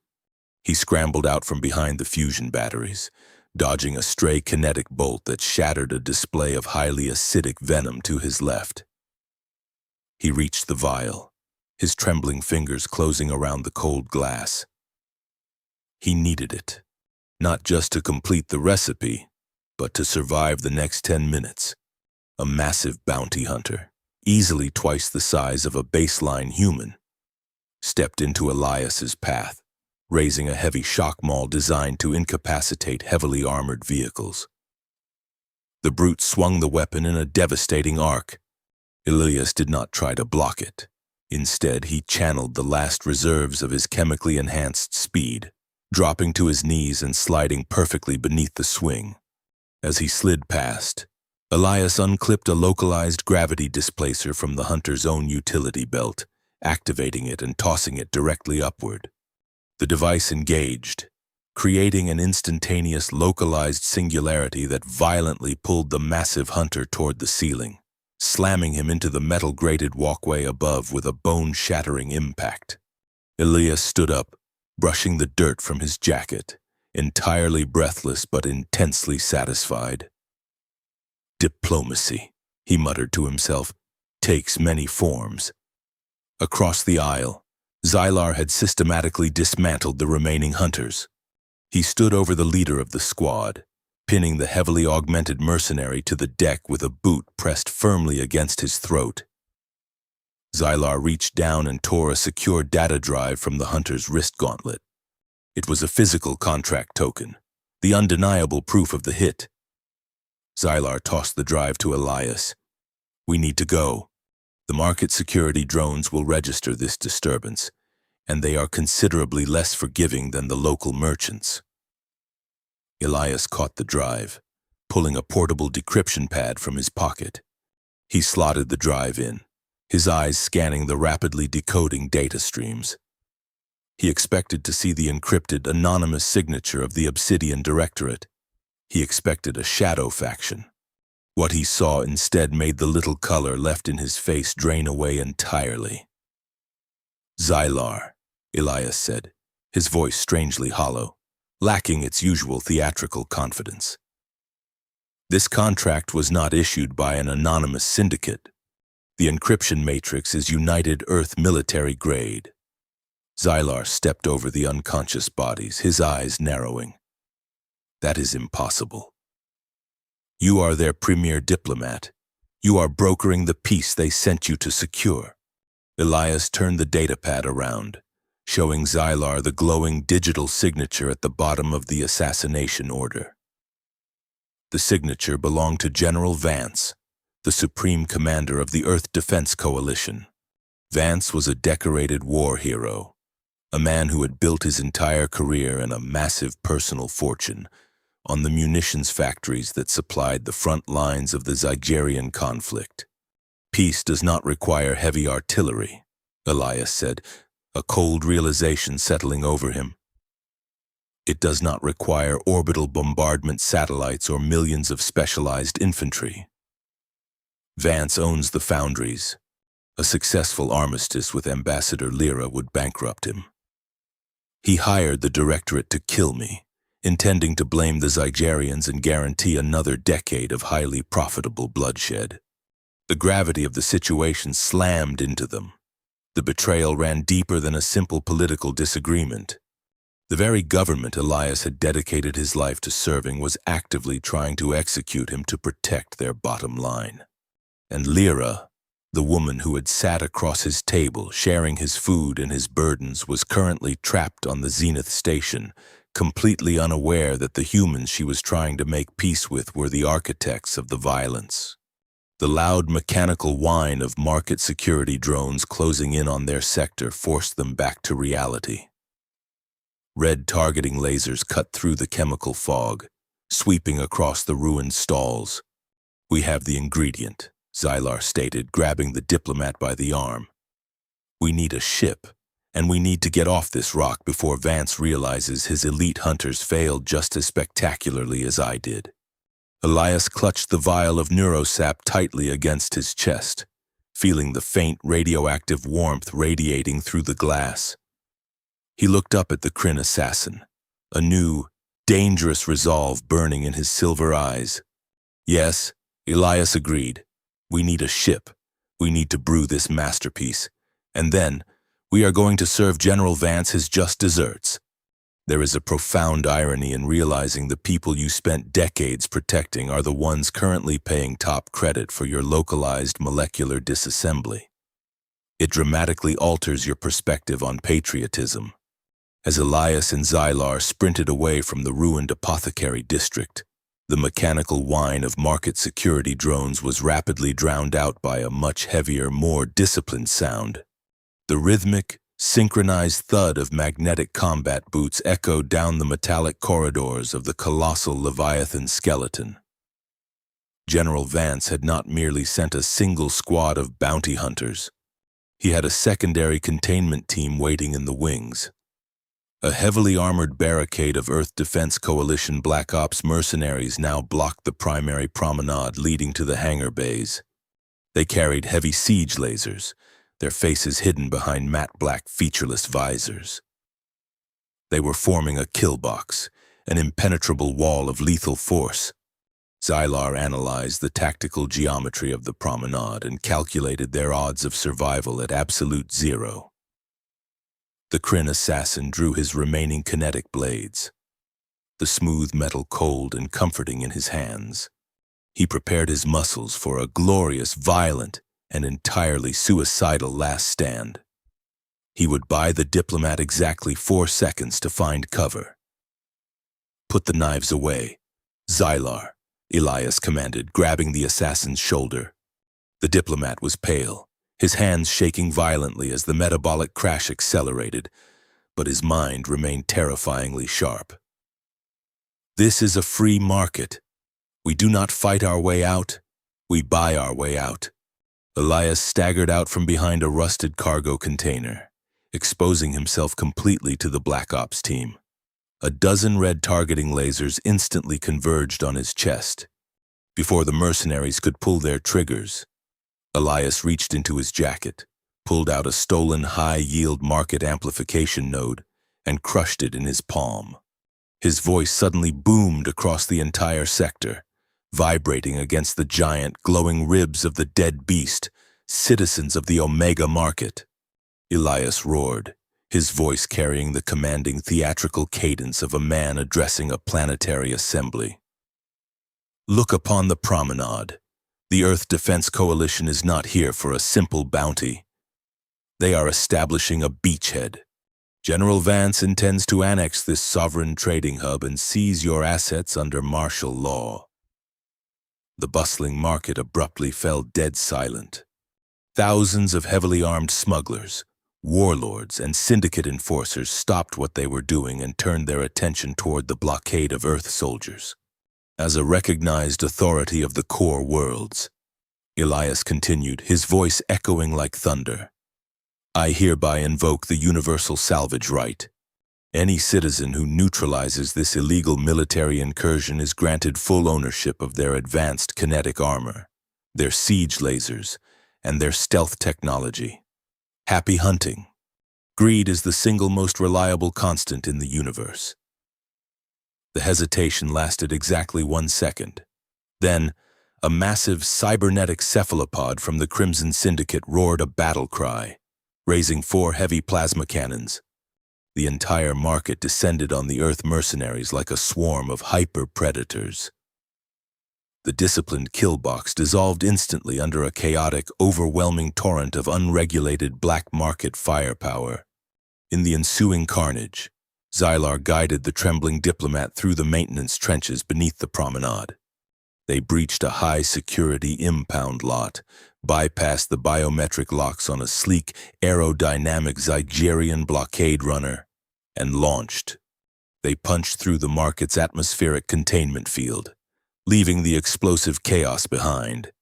He scrambled out from behind the fusion batteries, dodging a stray kinetic bolt that shattered a display of highly acidic venom to his left. He reached the vial, his trembling fingers closing around the cold glass. He needed it, not just to complete the recipe, but to survive the next 10 minutes. A massive bounty hunter, easily twice the size of a baseline human, stepped into Elias's path, raising a heavy shock maul designed to incapacitate heavily armored vehicles. The brute swung the weapon in a devastating arc. Elias did not try to block it. Instead, he channeled the last reserves of his chemically enhanced speed, dropping to his knees and sliding perfectly beneath the swing. As he slid past, Elias unclipped a localized gravity displacer from the hunter's own utility belt, activating it and tossing it directly upward. The device engaged, creating an instantaneous localized singularity that violently pulled the massive hunter toward the ceiling, slamming him into the metal-grated walkway above with a bone-shattering impact. Elias stood up, brushing the dirt from his jacket, entirely breathless but intensely satisfied. "Diplomacy," he muttered to himself, "takes many forms." Across the aisle, Xylar had systematically dismantled the remaining hunters. He stood over the leader of the squad, pinning the heavily augmented mercenary to the deck with a boot pressed firmly against his throat. Xylar reached down and tore a secure data drive from the hunter's wrist gauntlet. It was a physical contract token, the undeniable proof of the hit. Xylar tossed the drive to Elias. "We need to go. The market security drones will register this disturbance, and they are considerably less forgiving than the local merchants." Elias caught the drive, pulling a portable decryption pad from his pocket. He slotted the drive in, his eyes scanning the rapidly decoding data streams. He expected to see the encrypted, anonymous signature of the Obsidian Directorate. He expected a shadow faction. What he saw instead made the little color left in his face drain away entirely. "Xylar," Elias said, his voice strangely hollow, lacking its usual theatrical confidence. "This contract was not issued by an anonymous syndicate. The encryption matrix is United Earth military grade." Xylar stepped over the unconscious bodies, his eyes narrowing. "That is impossible. You are their premier diplomat. You are brokering the peace they sent you to secure." Elias turned the datapad around, showing Xylar the glowing digital signature at the bottom of the assassination order. The signature belonged to General Vance, the supreme commander of the Earth Defense Coalition. Vance was a decorated war hero, a man who had built his entire career and a massive personal fortune on the munitions factories that supplied the front lines of the Zygerian conflict. "Peace does not require heavy artillery," Elias said, a cold realization settling over him. "It does not require orbital bombardment satellites or millions of specialized infantry. Vance owns the foundries. A successful armistice with Ambassador Lyra would bankrupt him. He hired the Directorate to kill me, intending to blame the Zygerians and guarantee another decade of highly profitable bloodshed. The gravity of the situation slammed into them. The betrayal ran deeper than a simple political disagreement. The very government Elias had dedicated his life to serving was actively trying to execute him to protect their bottom line. And Lyra, the woman who had sat across his table, sharing his food and his burdens, was currently trapped on the Zenith station, completely unaware that the humans she was trying to make peace with were the architects of the violence. The loud mechanical whine of market security drones closing in on their sector forced them back to reality. Red targeting lasers cut through the chemical fog, sweeping across the ruined stalls. "We have the ingredient," Xylar stated, grabbing the diplomat by the arm. "We need a ship, and we need to get off this rock before Vance realizes his elite hunters failed just as spectacularly as I did." Elias clutched the vial of neurosap tightly against his chest, feeling the faint radioactive warmth radiating through the glass. He looked up at the Kryn assassin, a new, dangerous resolve burning in his silver eyes. "Yes," Elias agreed. "We need a ship. We need to brew this masterpiece. And then, we are going to serve General Vance his just desserts." There is a profound irony in realizing the people you spent decades protecting are the ones currently paying top credit for your localized molecular disassembly. It dramatically alters your perspective on patriotism. As Elias and Xylar sprinted away from the ruined apothecary district, the mechanical whine of market security drones was rapidly drowned out by a much heavier, more disciplined sound. The rhythmic, synchronized thud of magnetic combat boots echoed down the metallic corridors of the colossal Leviathan skeleton. General Vance had not merely sent a single squad of bounty hunters. He had a secondary containment team waiting in the wings. A heavily armored barricade of Earth Defense Coalition Black Ops mercenaries now blocked the primary promenade leading to the hangar bays. They carried heavy siege lasers, their faces hidden behind matte black featureless visors. They were forming a kill box, an impenetrable wall of lethal force. Xylar analyzed the tactical geometry of the promenade and calculated their odds of survival at absolute zero. The Kryn assassin drew his remaining kinetic blades, the smooth metal cold and comforting in his hands. He prepared his muscles for a glorious, violent, and entirely suicidal last stand. He would buy the diplomat exactly 4 seconds to find cover. "Put the knives away, Xylar," Elias commanded, grabbing the assassin's shoulder. The diplomat was pale, his hands shaking violently as the metabolic crash accelerated, but his mind remained terrifyingly sharp. "This is a free market. We do not fight our way out, we buy our way out." Elias staggered out from behind a rusted cargo container, exposing himself completely to the Black Ops team. A dozen red targeting lasers instantly converged on his chest. Before the mercenaries could pull their triggers, Elias reached into his jacket, pulled out a stolen high-yield market amplification node, and crushed it in his palm. His voice suddenly boomed across the entire sector, vibrating against the giant, glowing ribs of the dead beast, citizens of the Omega Market. Elias roared, his voice carrying the commanding theatrical cadence of a man addressing a planetary assembly. "Look upon the promenade. The Earth Defense Coalition is not here for a simple bounty. They are establishing a beachhead. General Vance intends to annex this sovereign trading hub and seize your assets under martial law." The bustling market abruptly fell dead silent. Thousands of heavily armed smugglers, warlords, and syndicate enforcers stopped what they were doing and turned their attention toward the blockade of Earth soldiers. As a recognized authority of the core worlds, Elias continued, his voice echoing like thunder, "I hereby invoke the universal salvage right. Any citizen who neutralizes this illegal military incursion is granted full ownership of their advanced kinetic armor, their siege lasers, and their stealth technology. Happy hunting. Greed is the single most reliable constant in the universe." The hesitation lasted exactly 1 second. Then, a massive cybernetic cephalopod from the Crimson Syndicate roared a battle cry, raising 4 heavy plasma cannons. The entire market descended on the Earth mercenaries like a swarm of hyper-predators. The disciplined kill box dissolved instantly under a chaotic, overwhelming torrent of unregulated black market firepower. In the ensuing carnage, Xylar guided the trembling diplomat through the maintenance trenches beneath the promenade. They breached a high-security impound lot, bypassed the biometric locks on a sleek, aerodynamic Zygerian blockade runner, and launched. They punched through the market's atmospheric containment field, leaving the explosive chaos behind,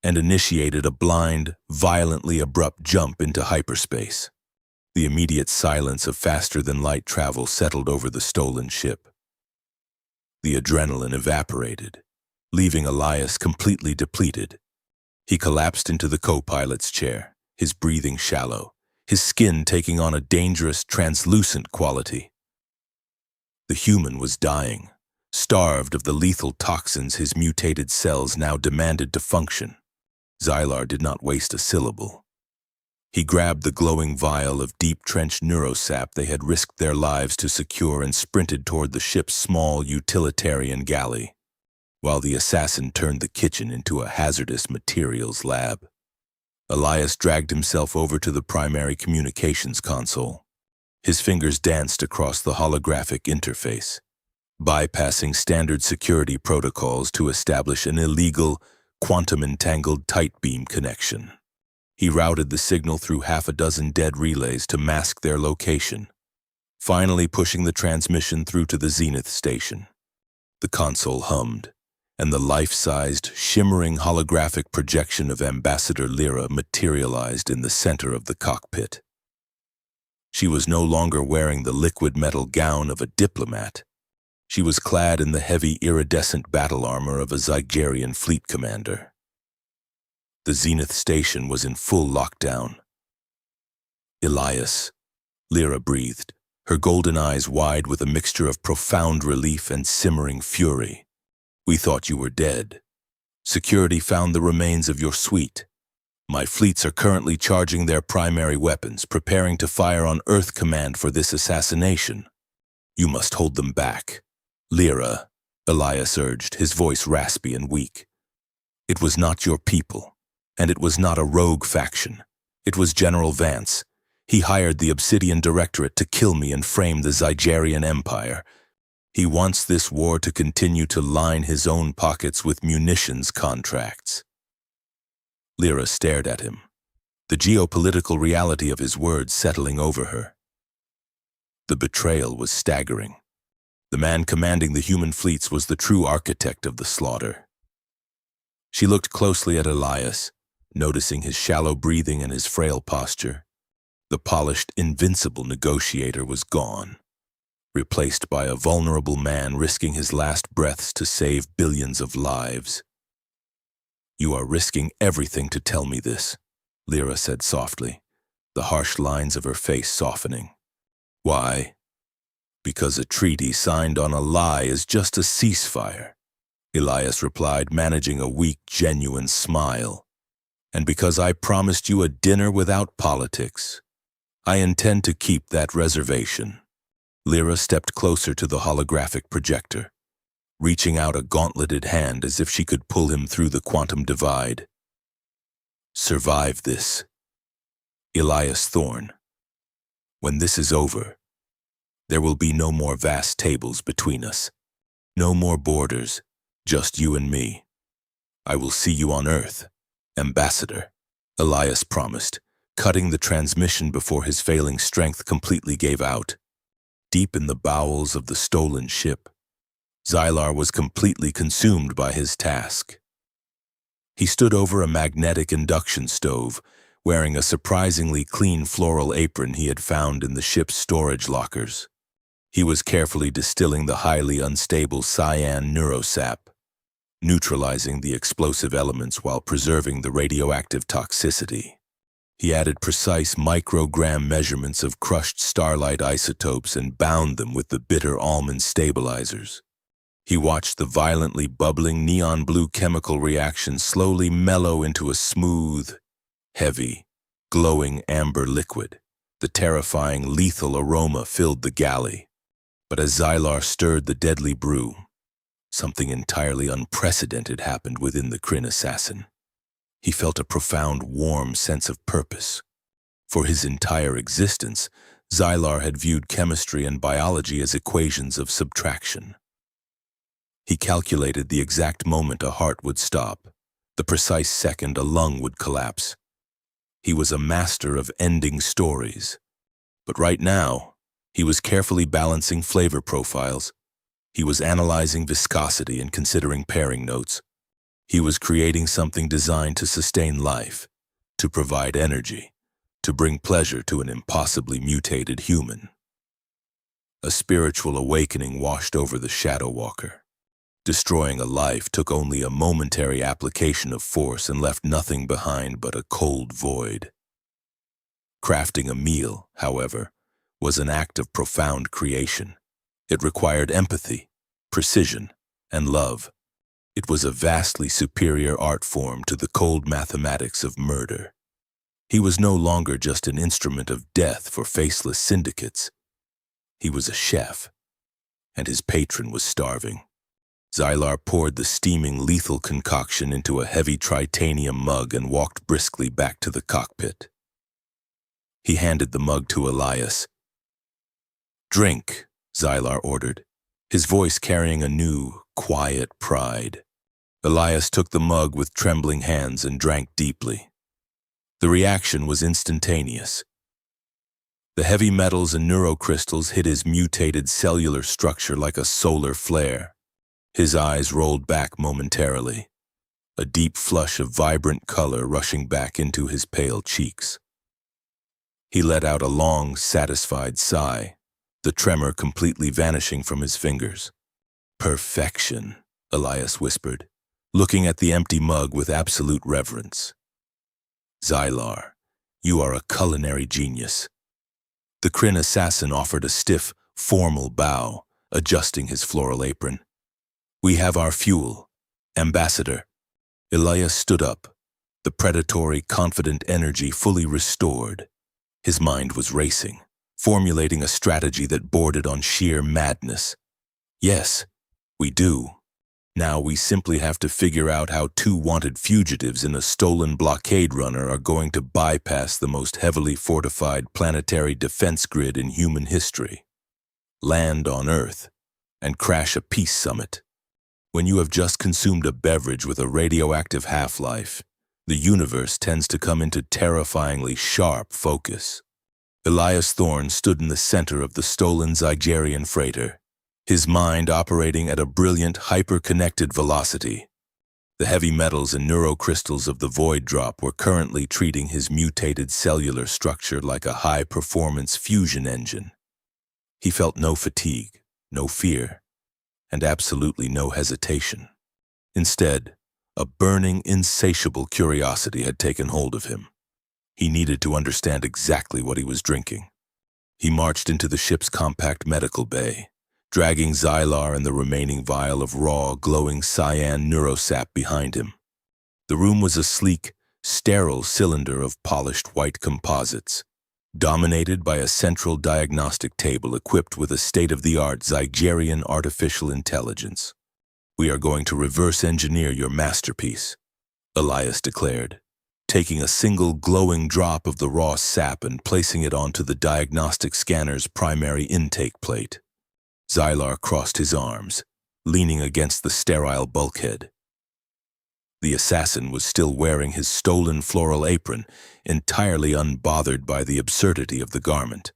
and initiated a blind, violently abrupt jump into hyperspace. The immediate silence of faster-than-light travel settled over the stolen ship. The adrenaline evaporated, leaving Elias completely depleted. He collapsed into the co-pilot's chair, his breathing shallow, his skin taking on a dangerous, translucent quality. The human was dying, starved of the lethal toxins his mutated cells now demanded to function. Xylar did not waste a syllable. He grabbed the glowing vial of deep-trenched neurosap they had risked their lives to secure and sprinted toward the ship's small utilitarian galley, while the assassin turned the kitchen into a hazardous materials lab. Elias dragged himself over to the primary communications console. His fingers danced across the holographic interface, bypassing standard security protocols to establish an illegal, quantum-entangled tight beam connection. He routed the signal through half a dozen dead relays to mask their location, finally pushing the transmission through to the Zenith station. The console hummed, and the life-sized, shimmering holographic projection of Ambassador Lyra materialized in the center of the cockpit. She was no longer wearing the liquid metal gown of a diplomat. She was clad in the heavy, iridescent battle armor of a Zygerian fleet commander. The Zenith station was in full lockdown. Elias, Lyra breathed, her golden eyes wide with a mixture of profound relief and simmering fury. We thought you were dead. Security found the remains of your suite. My fleets are currently charging their primary weapons, preparing to fire on Earth command for this assassination. You must hold them back. Lyra, Elias urged, his voice raspy and weak. It was not your people, and it was not a rogue faction. It was General Vance. He hired the Obsidian Directorate to kill me and frame the Zygerian Empire. He wants this war to continue to line his own pockets with munitions contracts. Lyra stared at him, the geopolitical reality of his words settling over her. The betrayal was staggering. The man commanding the human fleets was the true architect of the slaughter. She looked closely at Elias, noticing his shallow breathing and his frail posture. The polished, invincible negotiator was gone, replaced by a vulnerable man risking his last breaths to save billions of lives. You are risking everything to tell me this, Lyra said softly, the harsh lines of her face softening. Why? Because a treaty signed on a lie is just a ceasefire, Elias replied, managing a weak, genuine smile. And because I promised you a dinner without politics, I intend to keep that reservation. Lyra stepped closer to the holographic projector, reaching out a gauntleted hand as if she could pull him through the quantum divide. Survive this. Elias Thorne. When this is over, there will be no more vast tables between us. No more borders, just you and me. I will see you on Earth, Ambassador, Elias promised, cutting the transmission before his failing strength completely gave out. Deep in the bowels of the stolen ship, Xylar was completely consumed by his task. He stood over a magnetic induction stove, wearing a surprisingly clean floral apron he had found in the ship's storage lockers. He was carefully distilling the highly unstable cyan neurosap, neutralizing the explosive elements while preserving the radioactive toxicity. He added precise microgram measurements of crushed starlight isotopes and bound them with the bitter almond stabilizers. He watched the violently bubbling neon blue chemical reaction slowly mellow into a smooth, heavy, glowing amber liquid. The terrifying, lethal aroma filled the galley, but as Xylar stirred the deadly brew, something entirely unprecedented happened within the Kryn assassin. He felt a profound, warm sense of purpose. For his entire existence, Xylar had viewed chemistry and biology as equations of subtraction. He calculated the exact moment a heart would stop, the precise second a lung would collapse. He was a master of ending stories. But right now, he was carefully balancing flavor profiles. He was analyzing viscosity and considering pairing notes. He was creating something designed to sustain life, to provide energy, to bring pleasure to an impossibly mutated human. A spiritual awakening washed over the Shadow Walker. Destroying a life took only a momentary application of force and left nothing behind but a cold void. Crafting a meal, however, was an act of profound creation. It required empathy, precision, and love. It was a vastly superior art form to the cold mathematics of murder. He was no longer just an instrument of death for faceless syndicates. He was a chef, and his patron was starving. Xylar poured the steaming lethal concoction into a heavy tritanium mug and walked briskly back to the cockpit. He handed the mug to Elias. "Drink," Xylar ordered, his voice carrying a new, quiet pride. Elias took the mug with trembling hands and drank deeply. The reaction was instantaneous. The heavy metals and neurocrystals hit his mutated cellular structure like a solar flare. His eyes rolled back momentarily, a deep flush of vibrant color rushing back into his pale cheeks. He let out a long, satisfied sigh, the tremor completely vanishing from his fingers. "Perfection," Elias whispered, looking at the empty mug with absolute reverence. "Xylar, you are a culinary genius." The Kryn assassin offered a stiff, formal bow, adjusting his floral apron. "We have our fuel, Ambassador." Elias stood up, the predatory, confident energy fully restored. His mind was racing, formulating a strategy that bordered on sheer madness. "Yes, we do. Now we simply have to figure out how two wanted fugitives in a stolen blockade runner are going to bypass the most heavily fortified planetary defense grid in human history, land on Earth, and crash a peace summit. When you have just consumed a beverage with a radioactive half-life, the universe tends to come into terrifyingly sharp focus. Elias Thorne stood in the center of the stolen Zygerian freighter, his mind operating at a brilliant, hyper-connected velocity. The heavy metals and neurocrystals of the void drop were currently treating his mutated cellular structure like a high-performance fusion engine. He felt no fatigue, no fear, and absolutely no hesitation. Instead, a burning, insatiable curiosity had taken hold of him. He needed to understand exactly what he was drinking. He marched into the ship's compact medical bay, dragging Xylar and the remaining vial of raw, glowing cyan neurosap behind him. The room was a sleek, sterile cylinder of polished white composites, dominated by a central diagnostic table equipped with a state-of-the-art Zygerian artificial intelligence. "We are going to reverse engineer your masterpiece," Elias declared, taking a single glowing drop of the raw sap and placing it onto the diagnostic scanner's primary intake plate. Xylar crossed his arms, leaning against the sterile bulkhead. The assassin was still wearing his stolen floral apron, entirely unbothered by the absurdity of the garment.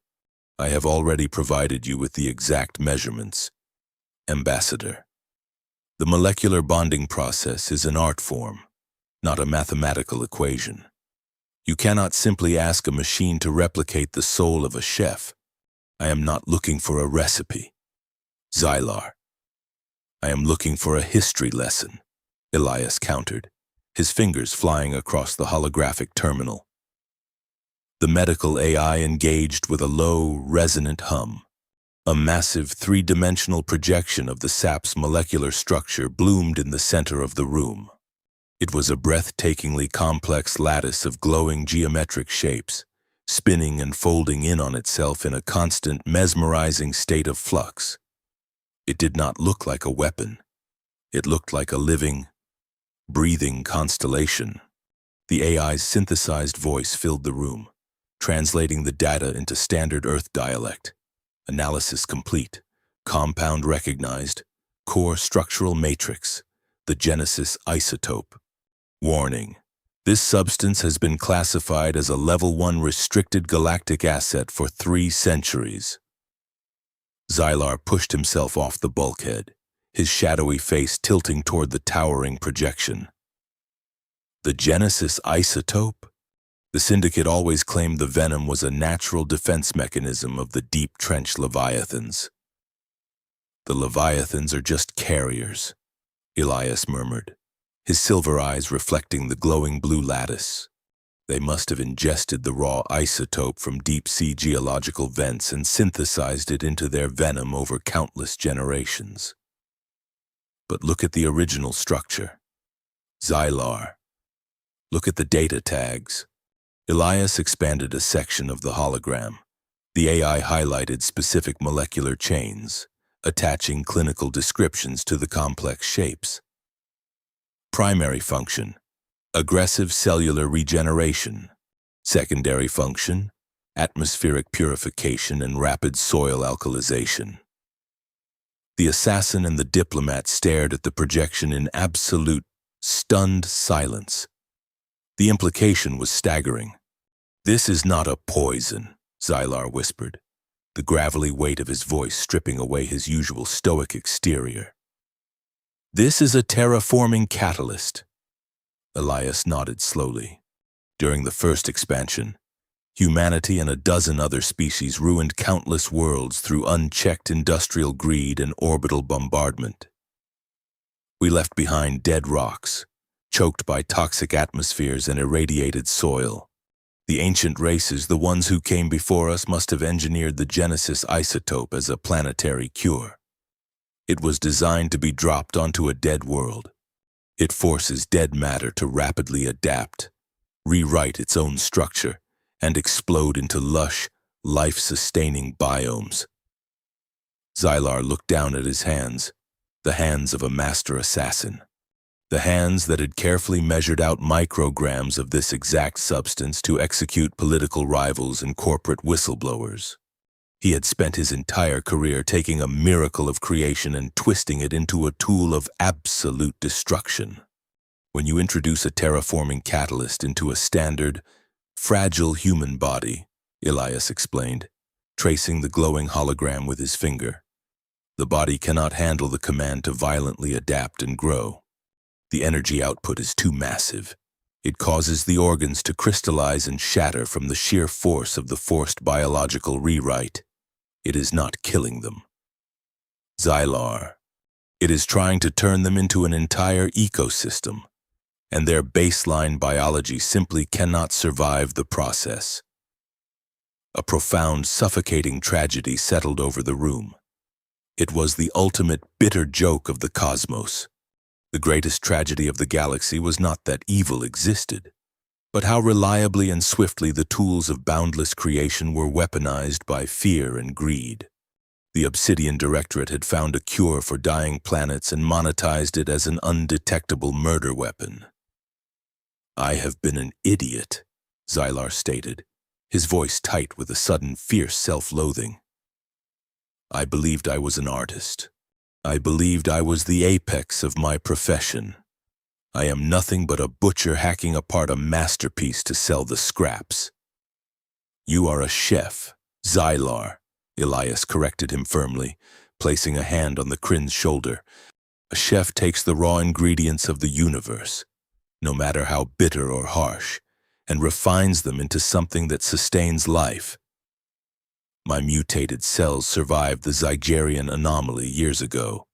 "I have already provided you with the exact measurements, Ambassador. The molecular bonding process is an art form, not a mathematical equation. You cannot simply ask a machine to replicate the soul of a chef. I am not looking for a recipe, Xylar. I am looking for a history lesson," Elias countered, his fingers flying across the holographic terminal. The medical AI engaged with a low, resonant hum. A massive three-dimensional projection of the sap's molecular structure bloomed in the center of the room. It was a breathtakingly complex lattice of glowing geometric shapes, spinning and folding in on itself in a constant, mesmerizing state of flux. It did not look like a weapon. It looked like a living, breathing constellation. The AI's synthesized voice filled the room, translating the data into standard Earth dialect. Analysis complete. Compound recognized. Core structural matrix. The Genesis isotope. Warning. This substance has been classified as a Level 1 restricted galactic asset for 3 centuries. Xylar pushed himself off the bulkhead, his shadowy face tilting toward the towering projection. The Genesis isotope? The Syndicate always claimed the venom was a natural defense mechanism of the deep-trenched Leviathans. The Leviathans are just carriers, Elias murmured, his silver eyes reflecting the glowing blue lattice. They must have ingested the raw isotope from deep-sea geological vents and synthesized it into their venom over countless generations. But look at the original structure. Xylar. Look at the data tags. Elias expanded a section of the hologram. The AI highlighted specific molecular chains, attaching clinical descriptions to the complex shapes. Primary function: aggressive cellular regeneration. Secondary function: atmospheric purification and rapid soil alkalization. The assassin and the diplomat stared at the projection in absolute, stunned silence. The implication was staggering. "This is not a poison," Xylar whispered, the gravelly weight of his voice stripping away his usual stoic exterior. "This is a terraforming catalyst." Elias nodded slowly. During the first expansion, humanity and a dozen other species ruined countless worlds through unchecked industrial greed and orbital bombardment. We left behind dead rocks, choked by toxic atmospheres and irradiated soil. The ancient races, the ones who came before us, must have engineered the Genesis isotope as a planetary cure. It was designed to be dropped onto a dead world. It forces dead matter to rapidly adapt, rewrite its own structure, and explode into lush, life-sustaining biomes. Xylar looked down at his hands, the hands of a master assassin. The hands that had carefully measured out micrograms of this exact substance to execute political rivals and corporate whistleblowers. He had spent his entire career taking a miracle of creation and twisting it into a tool of absolute destruction. When you introduce a terraforming catalyst into a standard, fragile human body, Elias explained, tracing the glowing hologram with his finger, the body cannot handle the command to violently adapt and grow. The energy output is too massive. It causes the organs to crystallize and shatter from the sheer force of the forced biological rewrite. It is not killing them. Xylar. It is trying to turn them into an entire ecosystem, and their baseline biology simply cannot survive the process. A profound, suffocating tragedy settled over the room. It was the ultimate bitter joke of the cosmos. The greatest tragedy of the galaxy was not that evil existed, but how reliably and swiftly the tools of boundless creation were weaponized by fear and greed. The Obsidian Directorate had found a cure for dying planets and monetized it as an undetectable murder weapon. "I have been an idiot," Xylar stated, his voice tight with a sudden fierce self-loathing. "I believed I was an artist. I believed I was the apex of my profession. I am nothing but a butcher hacking apart a masterpiece to sell the scraps." "You are a chef, Xylar," Elias corrected him firmly, placing a hand on the Kryn's shoulder. "A chef takes the raw ingredients of the universe, no matter how bitter or harsh, and refines them into something that sustains life. My mutated cells survived the Zygerian anomaly years ago.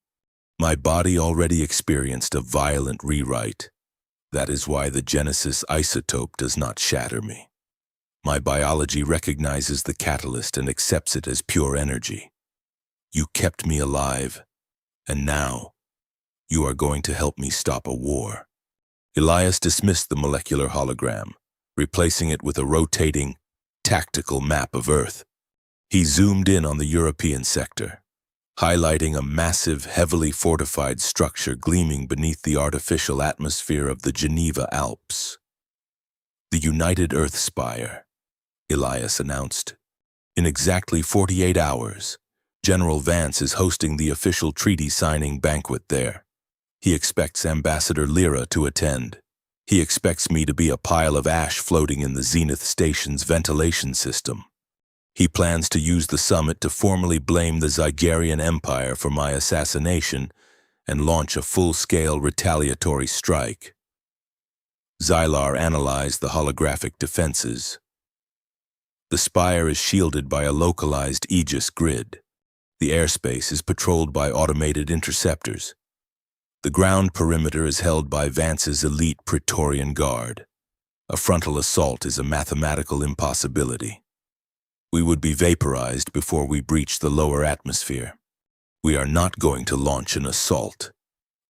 My body already experienced a violent rewrite. That is why the Genesis isotope does not shatter me. My biology recognizes the catalyst and accepts it as pure energy. You kept me alive, and now you are going to help me stop a war." Elias dismissed the molecular hologram, replacing it with a rotating, tactical map of Earth. He zoomed in on the European sector, highlighting a massive, heavily fortified structure gleaming beneath the artificial atmosphere of the Geneva Alps. "The United Earth Spire," Elias announced. "In exactly 48 hours, General Vance is hosting the official treaty signing banquet there. He expects Ambassador Lyra to attend. He expects me to be a pile of ash floating in the Zenith Station's ventilation system. He plans to use the summit to formally blame the Zygarian Empire for my assassination and launch a full-scale retaliatory strike." Xylar analyzed the holographic defenses. The spire is shielded by a localized Aegis grid. The airspace is patrolled by automated interceptors. The ground perimeter is held by Vance's elite Praetorian Guard. A frontal assault is a mathematical impossibility. We would be vaporized before we breach the lower atmosphere. We are not going to launch an assault.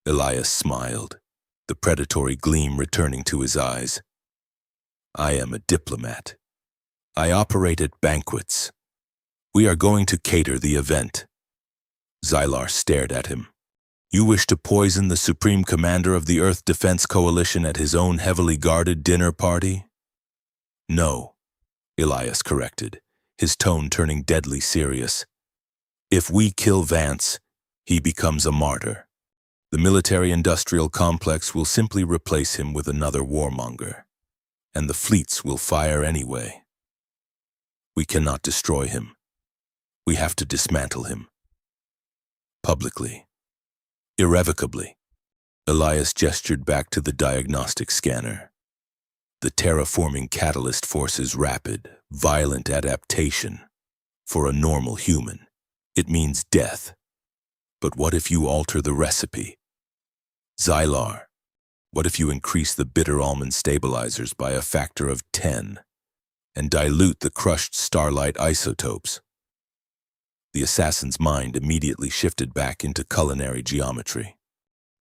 Elias smiled, the predatory gleam returning to his eyes. "I am a diplomat. I operate at banquets. We are going to cater the event." Xylar stared at him. "You wish to poison the Supreme Commander of the Earth Defense Coalition at his own heavily guarded dinner party?" "No," Elias corrected, his tone turning deadly serious. "If we kill Vance, he becomes a martyr. The military-industrial complex will simply replace him with another warmonger, and the fleets will fire anyway. We cannot destroy him. We have to dismantle him. Publicly. Irrevocably." Elias gestured back to the diagnostic scanner. "The terraforming catalyst forces rapid, violent adaptation. For a normal human, it means death. But what if you alter the recipe? Xylar, what if you increase the bitter almond stabilizers by a factor of 10 and dilute the crushed starlight isotopes?" The assassin's mind immediately shifted back into culinary geometry.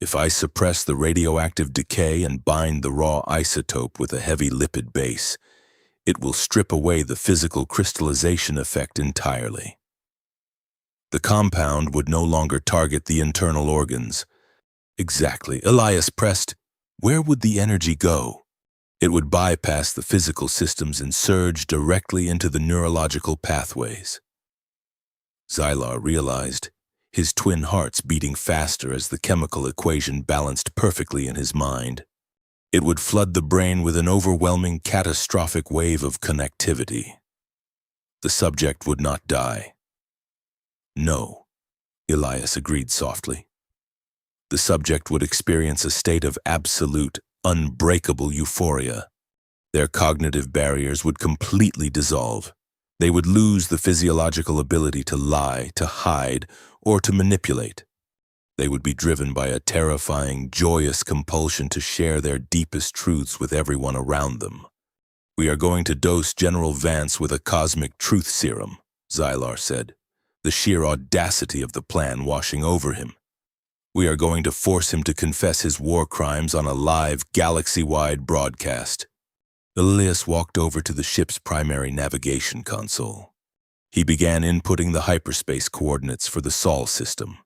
"If I suppress the radioactive decay and bind the raw isotope with a heavy lipid base, it will strip away the physical crystallization effect entirely. The compound would no longer target the internal organs." "Exactly," Elias pressed. "Where would the energy go?" "It would bypass the physical systems and surge directly into the neurological pathways." Xylar realized, his twin hearts beating faster as the chemical equation balanced perfectly in his mind. It would flood the brain with an overwhelming, catastrophic wave of connectivity. The subject would not die. "No," Elias agreed softly. "The subject would experience a state of absolute, unbreakable euphoria. Their cognitive barriers would completely dissolve. They would lose the physiological ability to lie, to hide, or to manipulate. They would be driven by a terrifying, joyous compulsion to share their deepest truths with everyone around them. We are going to dose General Vance with a cosmic truth serum, Xylar said, the sheer audacity of the plan washing over him. We are going to force him to confess his war crimes on a live, galaxy-wide broadcast. Elias walked over to the ship's primary navigation console. He began inputting the hyperspace coordinates for the Sol system,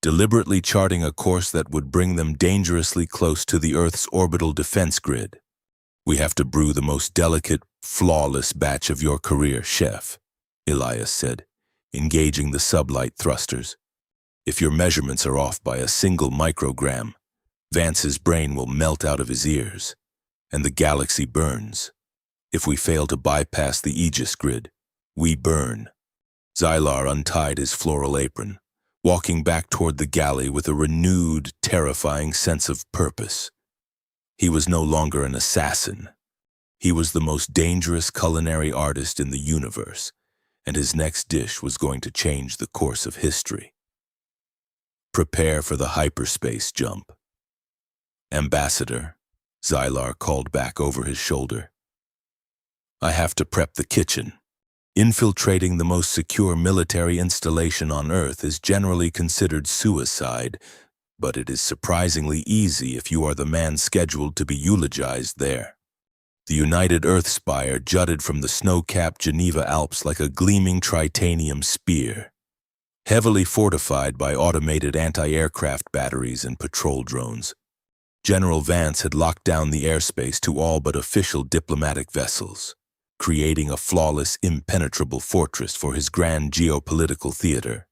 deliberately charting a course that would bring them dangerously close to the Earth's orbital defense grid. We have to brew the most delicate, flawless batch of your career, Chef, Elias said, engaging the sublight thrusters. If your measurements are off by a single microgram, Vance's brain will melt out of his ears, and the galaxy burns. If we fail to bypass the Aegis grid, we burn. Xylar untied his floral apron, walking back toward the galley with a renewed, terrifying sense of purpose. He was no longer an assassin. He was the most dangerous culinary artist in the universe, and his next dish was going to change the course of history. Prepare for the hyperspace jump. Ambassador, Xylar called back over his shoulder. I have to prep the kitchen. Infiltrating the most secure military installation on Earth is generally considered suicide, but it is surprisingly easy if you are the man scheduled to be eulogized there. The United Earth Spire jutted from the snow-capped Geneva Alps like a gleaming titanium spear, heavily fortified by automated anti-aircraft batteries and patrol drones. General Vance had locked down the airspace to all but official diplomatic vessels, creating a flawless, impenetrable fortress for his grand geopolitical theater.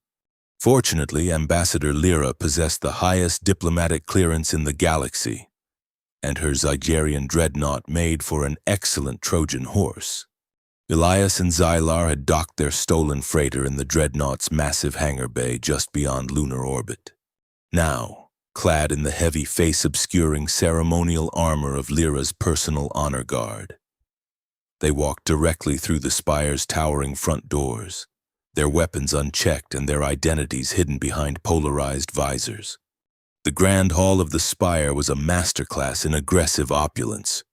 Fortunately, Ambassador Lyra possessed the highest diplomatic clearance in the galaxy, and her Zygerian dreadnought made for an excellent Trojan horse. Elias and Xylar had docked their stolen freighter in the dreadnought's massive hangar bay just beyond lunar orbit. Now, clad in the heavy face-obscuring ceremonial armor of Lyra's personal honor guard, they walked directly through the Spire's towering front doors, their weapons unchecked and their identities hidden behind polarized visors. The Grand Hall of the Spire was a masterclass in aggressive opulence.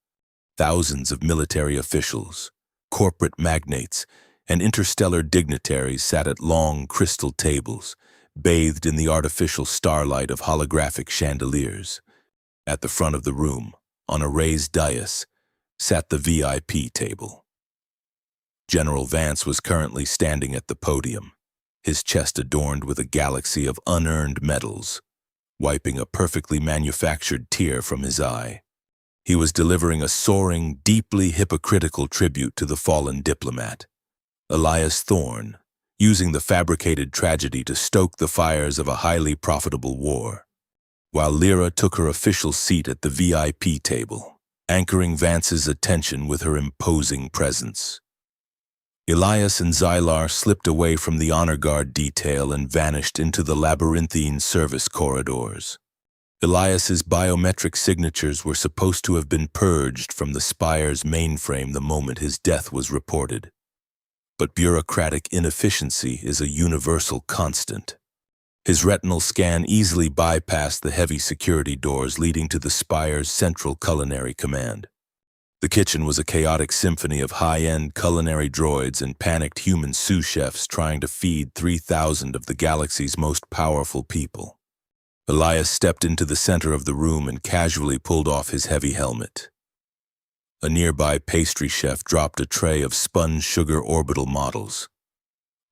Thousands of military officials, corporate magnates, and interstellar dignitaries sat at long crystal tables, bathed in the artificial starlight of holographic chandeliers. At the front of the room, on a raised dais, sat the VIP table. General Vance was currently standing at the podium, his chest adorned with a galaxy of unearned medals, wiping a perfectly manufactured tear from his eye. He was delivering a soaring, deeply hypocritical tribute to the fallen diplomat, Elias Thorne, using the fabricated tragedy to stoke the fires of a highly profitable war, while Lyra took her official seat at the VIP table, anchoring Vance's attention with her imposing presence. Elias and Xylar slipped away from the honor guard detail and vanished into the labyrinthine service corridors. Elias's biometric signatures were supposed to have been purged from the Spire's mainframe the moment his death was reported. But bureaucratic inefficiency is a universal constant. His retinal scan easily bypassed the heavy security doors leading to the Spire's central culinary command. The kitchen was a chaotic symphony of high-end culinary droids and panicked human sous chefs trying to feed 3,000 of the galaxy's most powerful people. Elias stepped into the center of the room and casually pulled off his heavy helmet. A nearby pastry chef dropped a tray of spun sugar orbital models,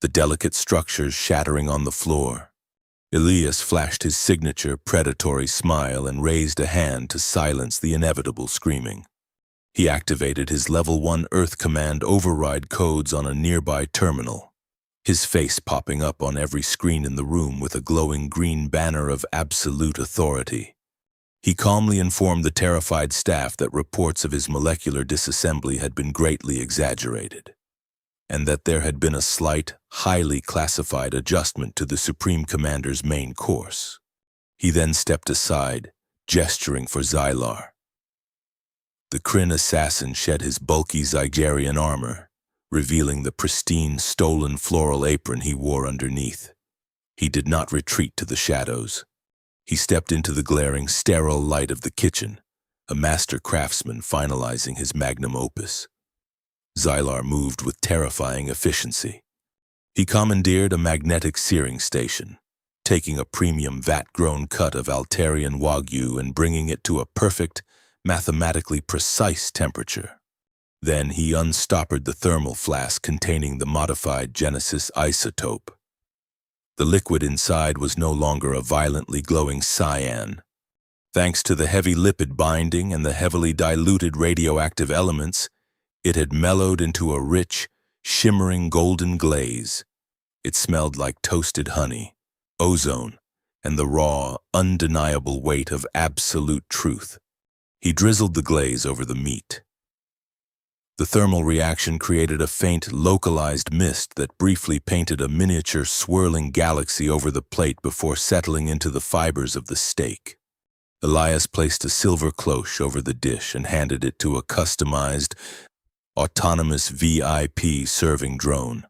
the delicate structures shattering on the floor. Elias flashed his signature predatory smile and raised a hand to silence the inevitable screaming. He activated his Level 1 Earth Command override codes on a nearby terminal, his face popping up on every screen in the room with a glowing green banner of absolute authority. He calmly informed the terrified staff that reports of his molecular disassembly had been greatly exaggerated, and that there had been a slight, highly classified adjustment to the Supreme Commander's main course. He then stepped aside, gesturing for Xylar. The Kryn assassin shed his bulky Zygerian armor, revealing the pristine, stolen floral apron he wore underneath. He did not retreat to the shadows. He stepped into the glaring, sterile light of the kitchen, a master craftsman finalizing his magnum opus. Xylar moved with terrifying efficiency. He commandeered a magnetic searing station, taking a premium vat-grown cut of Altarian Wagyu and bringing it to a perfect, mathematically precise temperature. Then he unstoppered the thermal flask containing the modified Genesis isotope. The liquid inside was no longer a violently glowing cyan. Thanks to the heavy lipid binding and the heavily diluted radioactive elements, it had mellowed into a rich, shimmering golden glaze. It smelled like toasted honey, ozone, and the raw, undeniable weight of absolute truth. He drizzled the glaze over the meat. The thermal reaction created a faint, localized mist that briefly painted a miniature swirling galaxy over the plate before settling into the fibers of the steak. Elias placed a silver cloche over the dish and handed it to a customized, autonomous VIP serving drone.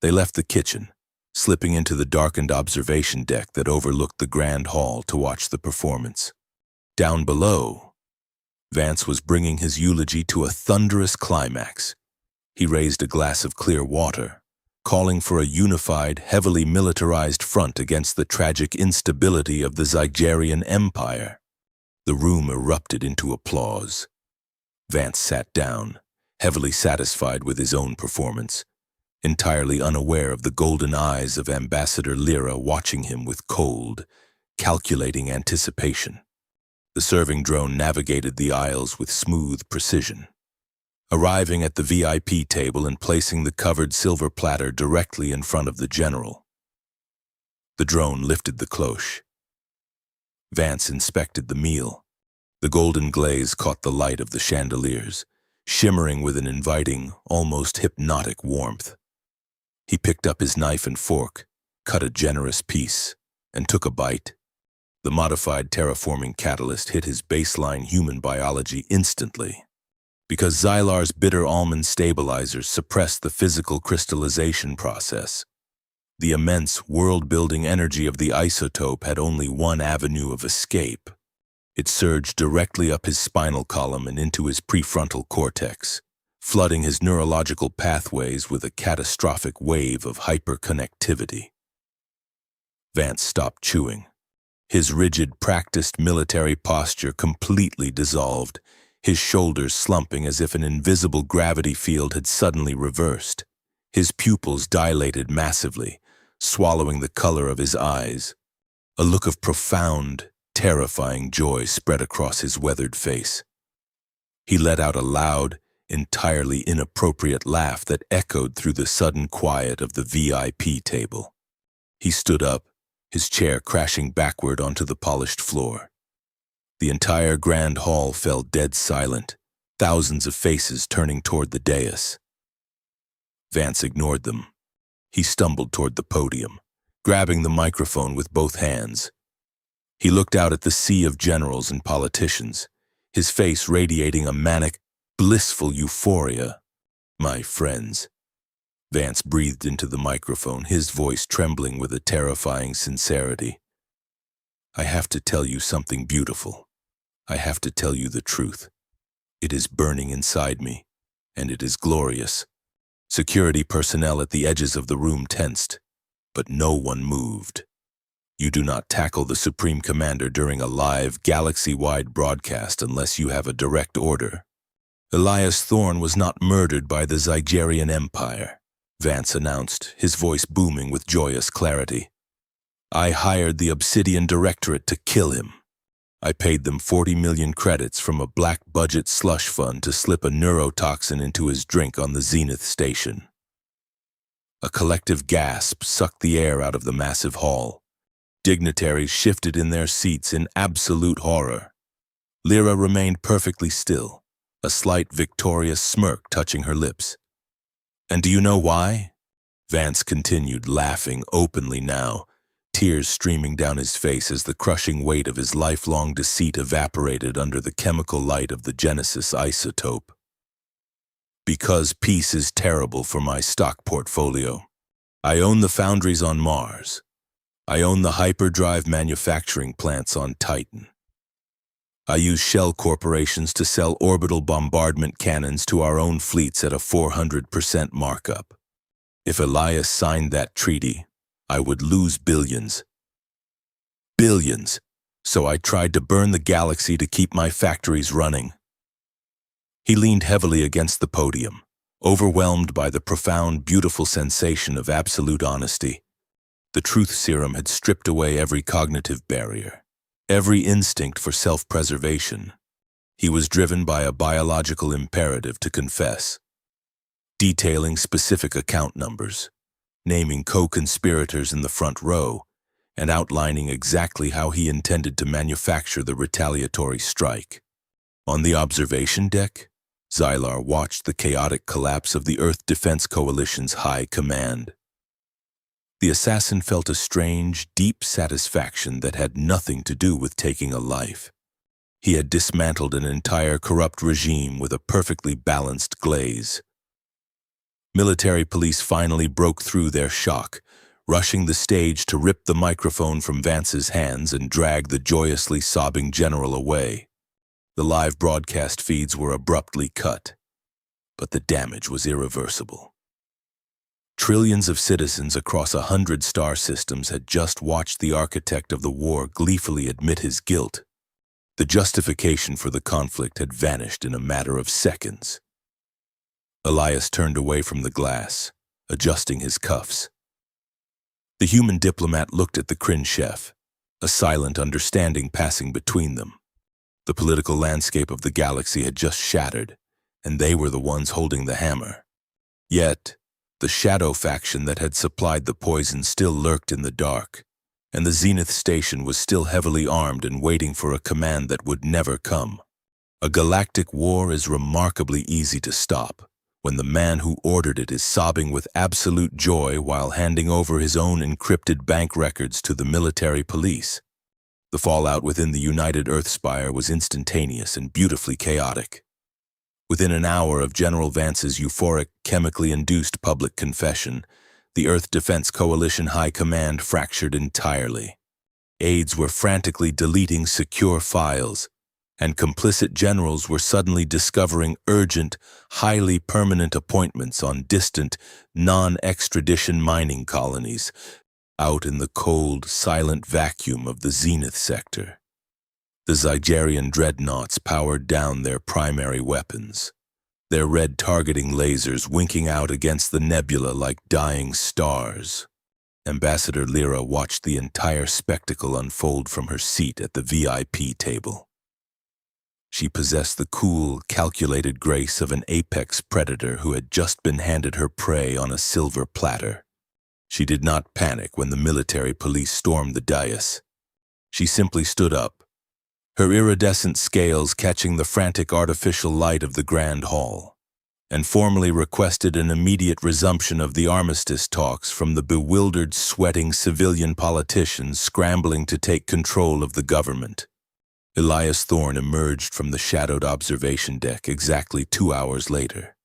They left the kitchen, slipping into the darkened observation deck that overlooked the Grand Hall to watch the performance. Down below, Vance was bringing his eulogy to a thunderous climax. He raised a glass of clear water, calling for a unified, heavily militarized front against the tragic instability of the Zygerian Empire. The room erupted into applause. Vance sat down, heavily satisfied with his own performance, entirely unaware of the golden eyes of Ambassador Lyra watching him with cold, calculating anticipation. The serving drone navigated the aisles with smooth precision, arriving at the VIP table and placing the covered silver platter directly in front of the general. The drone lifted the cloche. Vance inspected the meal. The golden glaze caught the light of the chandeliers, shimmering with an inviting, almost hypnotic warmth. He picked up his knife and fork, cut a generous piece, and took a bite. The modified terraforming catalyst hit his baseline human biology instantly. Because Xylar's bitter almond stabilizers suppressed the physical crystallization process, the immense world-building energy of the isotope had only one avenue of escape. It surged directly up his spinal column and into his prefrontal cortex, flooding his neurological pathways with a catastrophic wave of hyperconnectivity. Vance stopped chewing. His rigid, practiced military posture completely dissolved, his shoulders slumping as if an invisible gravity field had suddenly reversed. His pupils dilated massively, swallowing the color of his eyes. A look of profound, terrifying joy spread across his weathered face. He let out a loud, entirely inappropriate laugh that echoed through the sudden quiet of the VIP table. He stood up, his chair crashing backward onto the polished floor. The entire grand hall fell dead silent, thousands of faces turning toward the dais. Vance ignored them. He stumbled toward the podium, grabbing the microphone with both hands. He looked out at the sea of generals and politicians, his face radiating a manic, blissful euphoria. "My friends," Vance breathed into the microphone, his voice trembling with a terrifying sincerity. "I have to tell you something beautiful. I have to tell you the truth. It is burning inside me, and it is glorious." Security personnel at the edges of the room tensed, but no one moved. You do not tackle the Supreme Commander during a live, galaxy-wide broadcast unless you have a direct order. Elias Thorne was not murdered by the Zygerian Empire, Vance announced, his voice booming with joyous clarity. "I hired the Obsidian Directorate to kill him. I paid them 40 million credits from a black-budget slush fund to slip a neurotoxin into his drink on the Zenith station." A collective gasp sucked the air out of the massive hall. Dignitaries shifted in their seats in absolute horror. Lyra remained perfectly still, a slight victorious smirk touching her lips. "And do you know why?" Vance continued, laughing openly now, tears streaming down his face as the crushing weight of his lifelong deceit evaporated under the chemical light of the Genesis isotope. "Because peace is terrible for my stock portfolio. I own the foundries on Mars. I own the hyperdrive manufacturing plants on Titan. I use shell corporations to sell orbital bombardment cannons to our own fleets at a 400% markup. If Elias signed that treaty, I would lose billions. Billions! So I tried to burn the galaxy to keep my factories running." He leaned heavily against the podium, overwhelmed by the profound, beautiful sensation of absolute honesty. The truth serum had stripped away every cognitive barrier, every instinct for self-preservation. He was driven by a biological imperative to confess, detailing specific account numbers, naming co-conspirators in the front row, and outlining exactly how he intended to manufacture the retaliatory strike. On the observation deck, Xylar watched the chaotic collapse of the Earth Defense Coalition's high command. The assassin felt a strange, deep satisfaction that had nothing to do with taking a life. He had dismantled an entire corrupt regime with a perfectly balanced glaze. Military police finally broke through their shock, rushing the stage to rip the microphone from Vance's hands and drag the joyously sobbing general away. The live broadcast feeds were abruptly cut, but the damage was irreversible. Trillions of citizens across 100 star systems had just watched the architect of the war gleefully admit his guilt. The justification for the conflict had vanished in a matter of seconds. Elias turned away from the glass, adjusting his cuffs. The human diplomat looked at the Kryn chef, a silent understanding passing between them. The political landscape of the galaxy had just shattered, and they were the ones holding the hammer. Yet, the shadow faction that had supplied the poison still lurked in the dark, and the Zenith station was still heavily armed and waiting for a command that would never come. A galactic war is remarkably easy to stop when the man who ordered it is sobbing with absolute joy while handing over his own encrypted bank records to the military police. The fallout within the United Earthspire was instantaneous and beautifully chaotic. Within an hour of General Vance's euphoric, chemically induced public confession, the Earth Defense Coalition High Command fractured entirely. Aides were frantically deleting secure files, and complicit generals were suddenly discovering urgent, highly permanent appointments on distant, non-extradition mining colonies, out in the cold, silent vacuum of the Zenith sector. The Zygerian dreadnoughts powered down their primary weapons, their red targeting lasers winking out against the nebula like dying stars. Ambassador Lyra watched the entire spectacle unfold from her seat at the VIP table. She possessed the cool, calculated grace of an apex predator who had just been handed her prey on a silver platter. She did not panic when the military police stormed the dais. She simply stood up, her iridescent scales catching the frantic artificial light of the Grand Hall, and formally requested an immediate resumption of the armistice talks from the bewildered, sweating civilian politicians scrambling to take control of the government. Elias Thorne emerged from the shadowed observation deck exactly 2 hours later.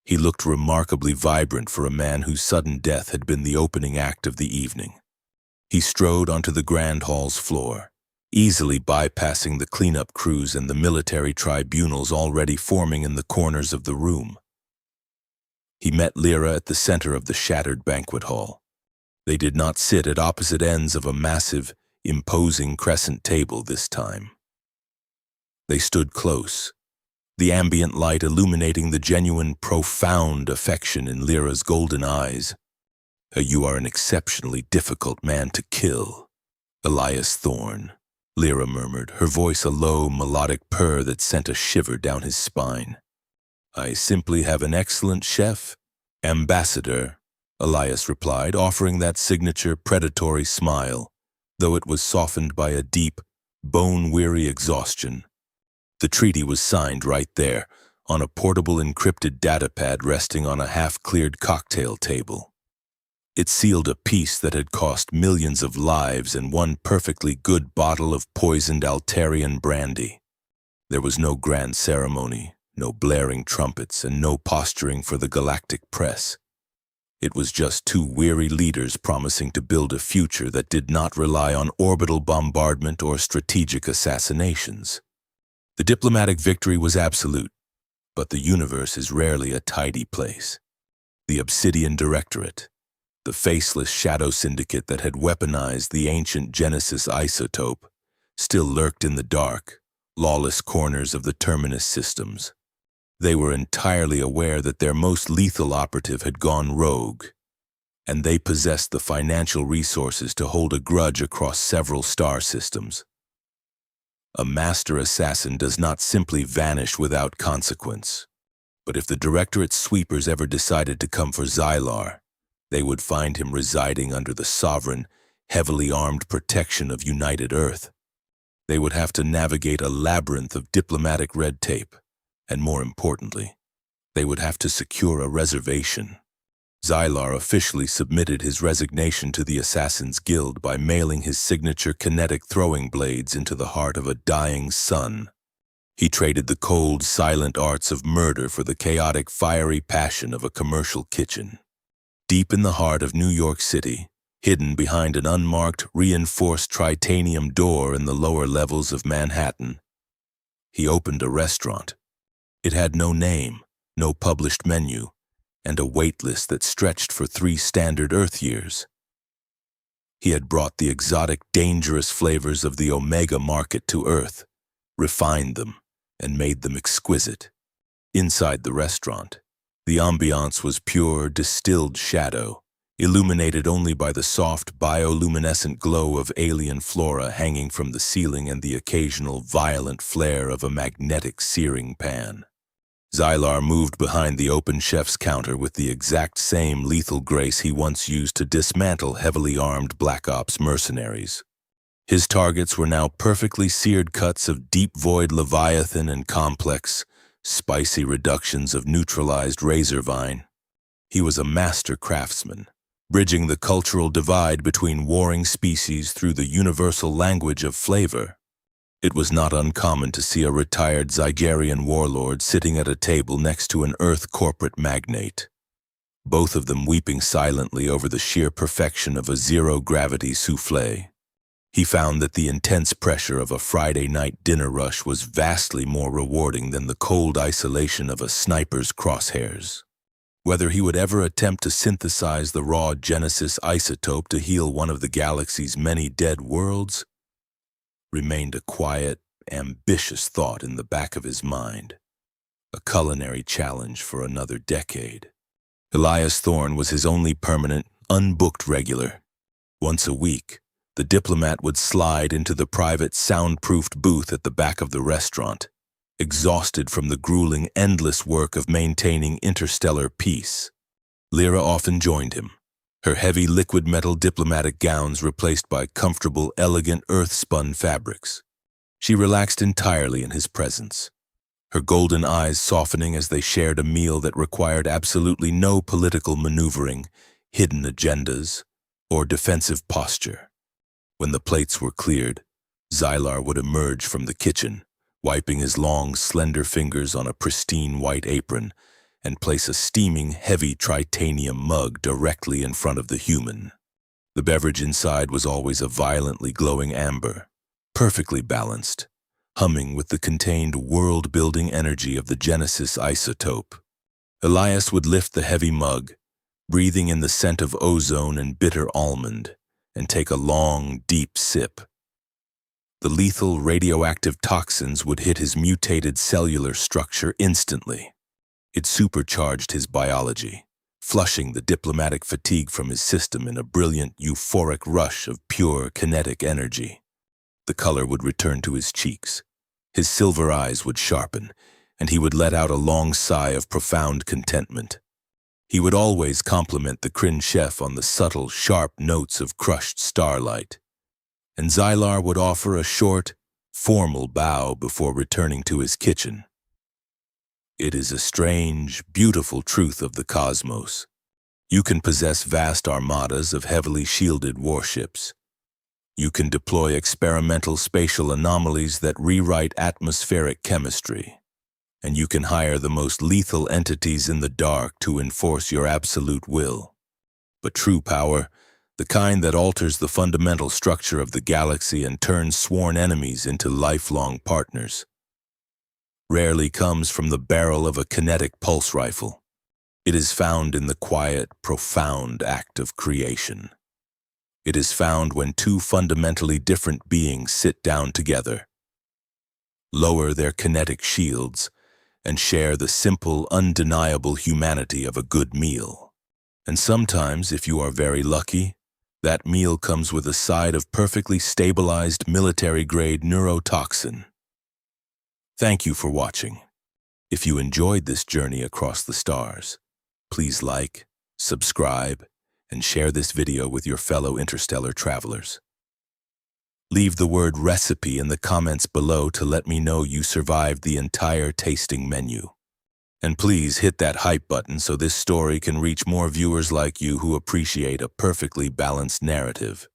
He looked remarkably vibrant for a man whose sudden death had been the opening act of the evening. He strode onto the Grand Hall's floor, easily bypassing the cleanup crews and the military tribunals already forming in the corners of the room. He met Lyra at the center of the shattered banquet hall. They did not sit at opposite ends of a massive, imposing crescent table this time. They stood close, the ambient light illuminating the genuine, profound affection in Lyra's golden eyes. "You are an exceptionally difficult man to kill, Elias Thorne," Lyra murmured, her voice a low, melodic purr that sent a shiver down his spine. "I simply have an excellent chef, Ambassador," Elias replied, offering that signature predatory smile, though it was softened by a deep, bone-weary exhaustion. The treaty was signed right there, on a portable encrypted datapad resting on a half-cleared cocktail table. It sealed a peace that had cost millions of lives and one perfectly good bottle of poisoned Altarian brandy. There was no grand ceremony, no blaring trumpets, and no posturing for the galactic press. It was just two weary leaders promising to build a future that did not rely on orbital bombardment or strategic assassinations. The diplomatic victory was absolute, but the universe is rarely a tidy place. The Obsidian Directorate, the faceless shadow syndicate that had weaponized the ancient Genesis isotope, still lurked in the dark, lawless corners of the Terminus systems. They were entirely aware that their most lethal operative had gone rogue, and they possessed the financial resources to hold a grudge across several star systems. A master assassin does not simply vanish without consequence, but if the Directorate's sweepers ever decided to come for Xylar, they would find him residing under the sovereign, heavily armed protection of United Earth. They would have to navigate a labyrinth of diplomatic red tape, and more importantly, they would have to secure a reservation. Xylar officially submitted his resignation to the Assassin's Guild by mailing his signature kinetic throwing blades into the heart of a dying sun. He traded the cold, silent arts of murder for the chaotic, fiery passion of a commercial kitchen. Deep in the heart of New York City, hidden behind an unmarked, reinforced tritanium door in the lower levels of Manhattan, he opened a restaurant. It had no name, no published menu, and a wait list that stretched for 3 standard Earth years. He had brought the exotic, dangerous flavors of the Omega market to Earth, refined them, and made them exquisite. Inside the restaurant, the ambiance was pure, distilled shadow, illuminated only by the soft, bioluminescent glow of alien flora hanging from the ceiling and the occasional violent flare of a magnetic searing pan. Xylar moved behind the open chef's counter with the exact same lethal grace he once used to dismantle heavily armed Black Ops mercenaries. His targets were now perfectly seared cuts of deep-void leviathan and complex, spicy reductions of neutralized razor vine. He was a master craftsman, bridging the cultural divide between warring species through the universal language of flavor. It was not uncommon to see a retired Zygerian warlord sitting at a table next to an Earth corporate magnate, both of them weeping silently over the sheer perfection of a zero-gravity soufflé. He found that the intense pressure of a Friday night dinner rush was vastly more rewarding than the cold isolation of a sniper's crosshairs. Whether he would ever attempt to synthesize the raw Genesis isotope to heal one of the galaxy's many dead worlds remained a quiet, ambitious thought in the back of his mind, a culinary challenge for another decade. Elias Thorne was his only permanent, unbooked regular. Once a week, the diplomat would slide into the private soundproofed booth at the back of the restaurant, exhausted from the grueling, endless work of maintaining interstellar peace. Lyra often joined him, her heavy liquid metal diplomatic gowns replaced by comfortable, elegant earth-spun fabrics. She relaxed entirely in his presence, her golden eyes softening as they shared a meal that required absolutely no political maneuvering, hidden agendas, or defensive posture. When the plates were cleared, Xylar would emerge from the kitchen, wiping his long, slender fingers on a pristine white apron, and place a steaming, heavy tritanium mug directly in front of the human. The beverage inside was always a violently glowing amber, perfectly balanced, humming with the contained world-building energy of the Genesis isotope. Elias would lift the heavy mug, breathing in the scent of ozone and bitter almond, and take a long, deep sip. The lethal radioactive toxins would hit his mutated cellular structure instantly. It supercharged his biology, flushing the diplomatic fatigue from his system in a brilliant, euphoric rush of pure kinetic energy. The color would return to his cheeks, his silver eyes would sharpen, and he would let out a long sigh of profound contentment. He would always compliment the Kryn chef on the subtle, sharp notes of crushed starlight, and Xylar would offer a short, formal bow before returning to his kitchen. It is a strange, beautiful truth of the cosmos. You can possess vast armadas of heavily shielded warships. You can deploy experimental spatial anomalies that rewrite atmospheric chemistry. And you can hire the most lethal entities in the dark to enforce your absolute will. But true power, the kind that alters the fundamental structure of the galaxy and turns sworn enemies into lifelong partners, rarely comes from the barrel of a kinetic pulse rifle. It is found in the quiet, profound act of creation. It is found when two fundamentally different beings sit down together, lower their kinetic shields, and share the simple, undeniable humanity of a good meal. And sometimes, if you are very lucky, that meal comes with a side of perfectly stabilized military-grade neurotoxin. Thank you for watching. If you enjoyed this journey across the stars, please like, subscribe, and share this video with your fellow interstellar travelers. Leave the word recipe in the comments below to let me know you survived the entire tasting menu. And please hit that hype button so this story can reach more viewers like you who appreciate a perfectly balanced narrative.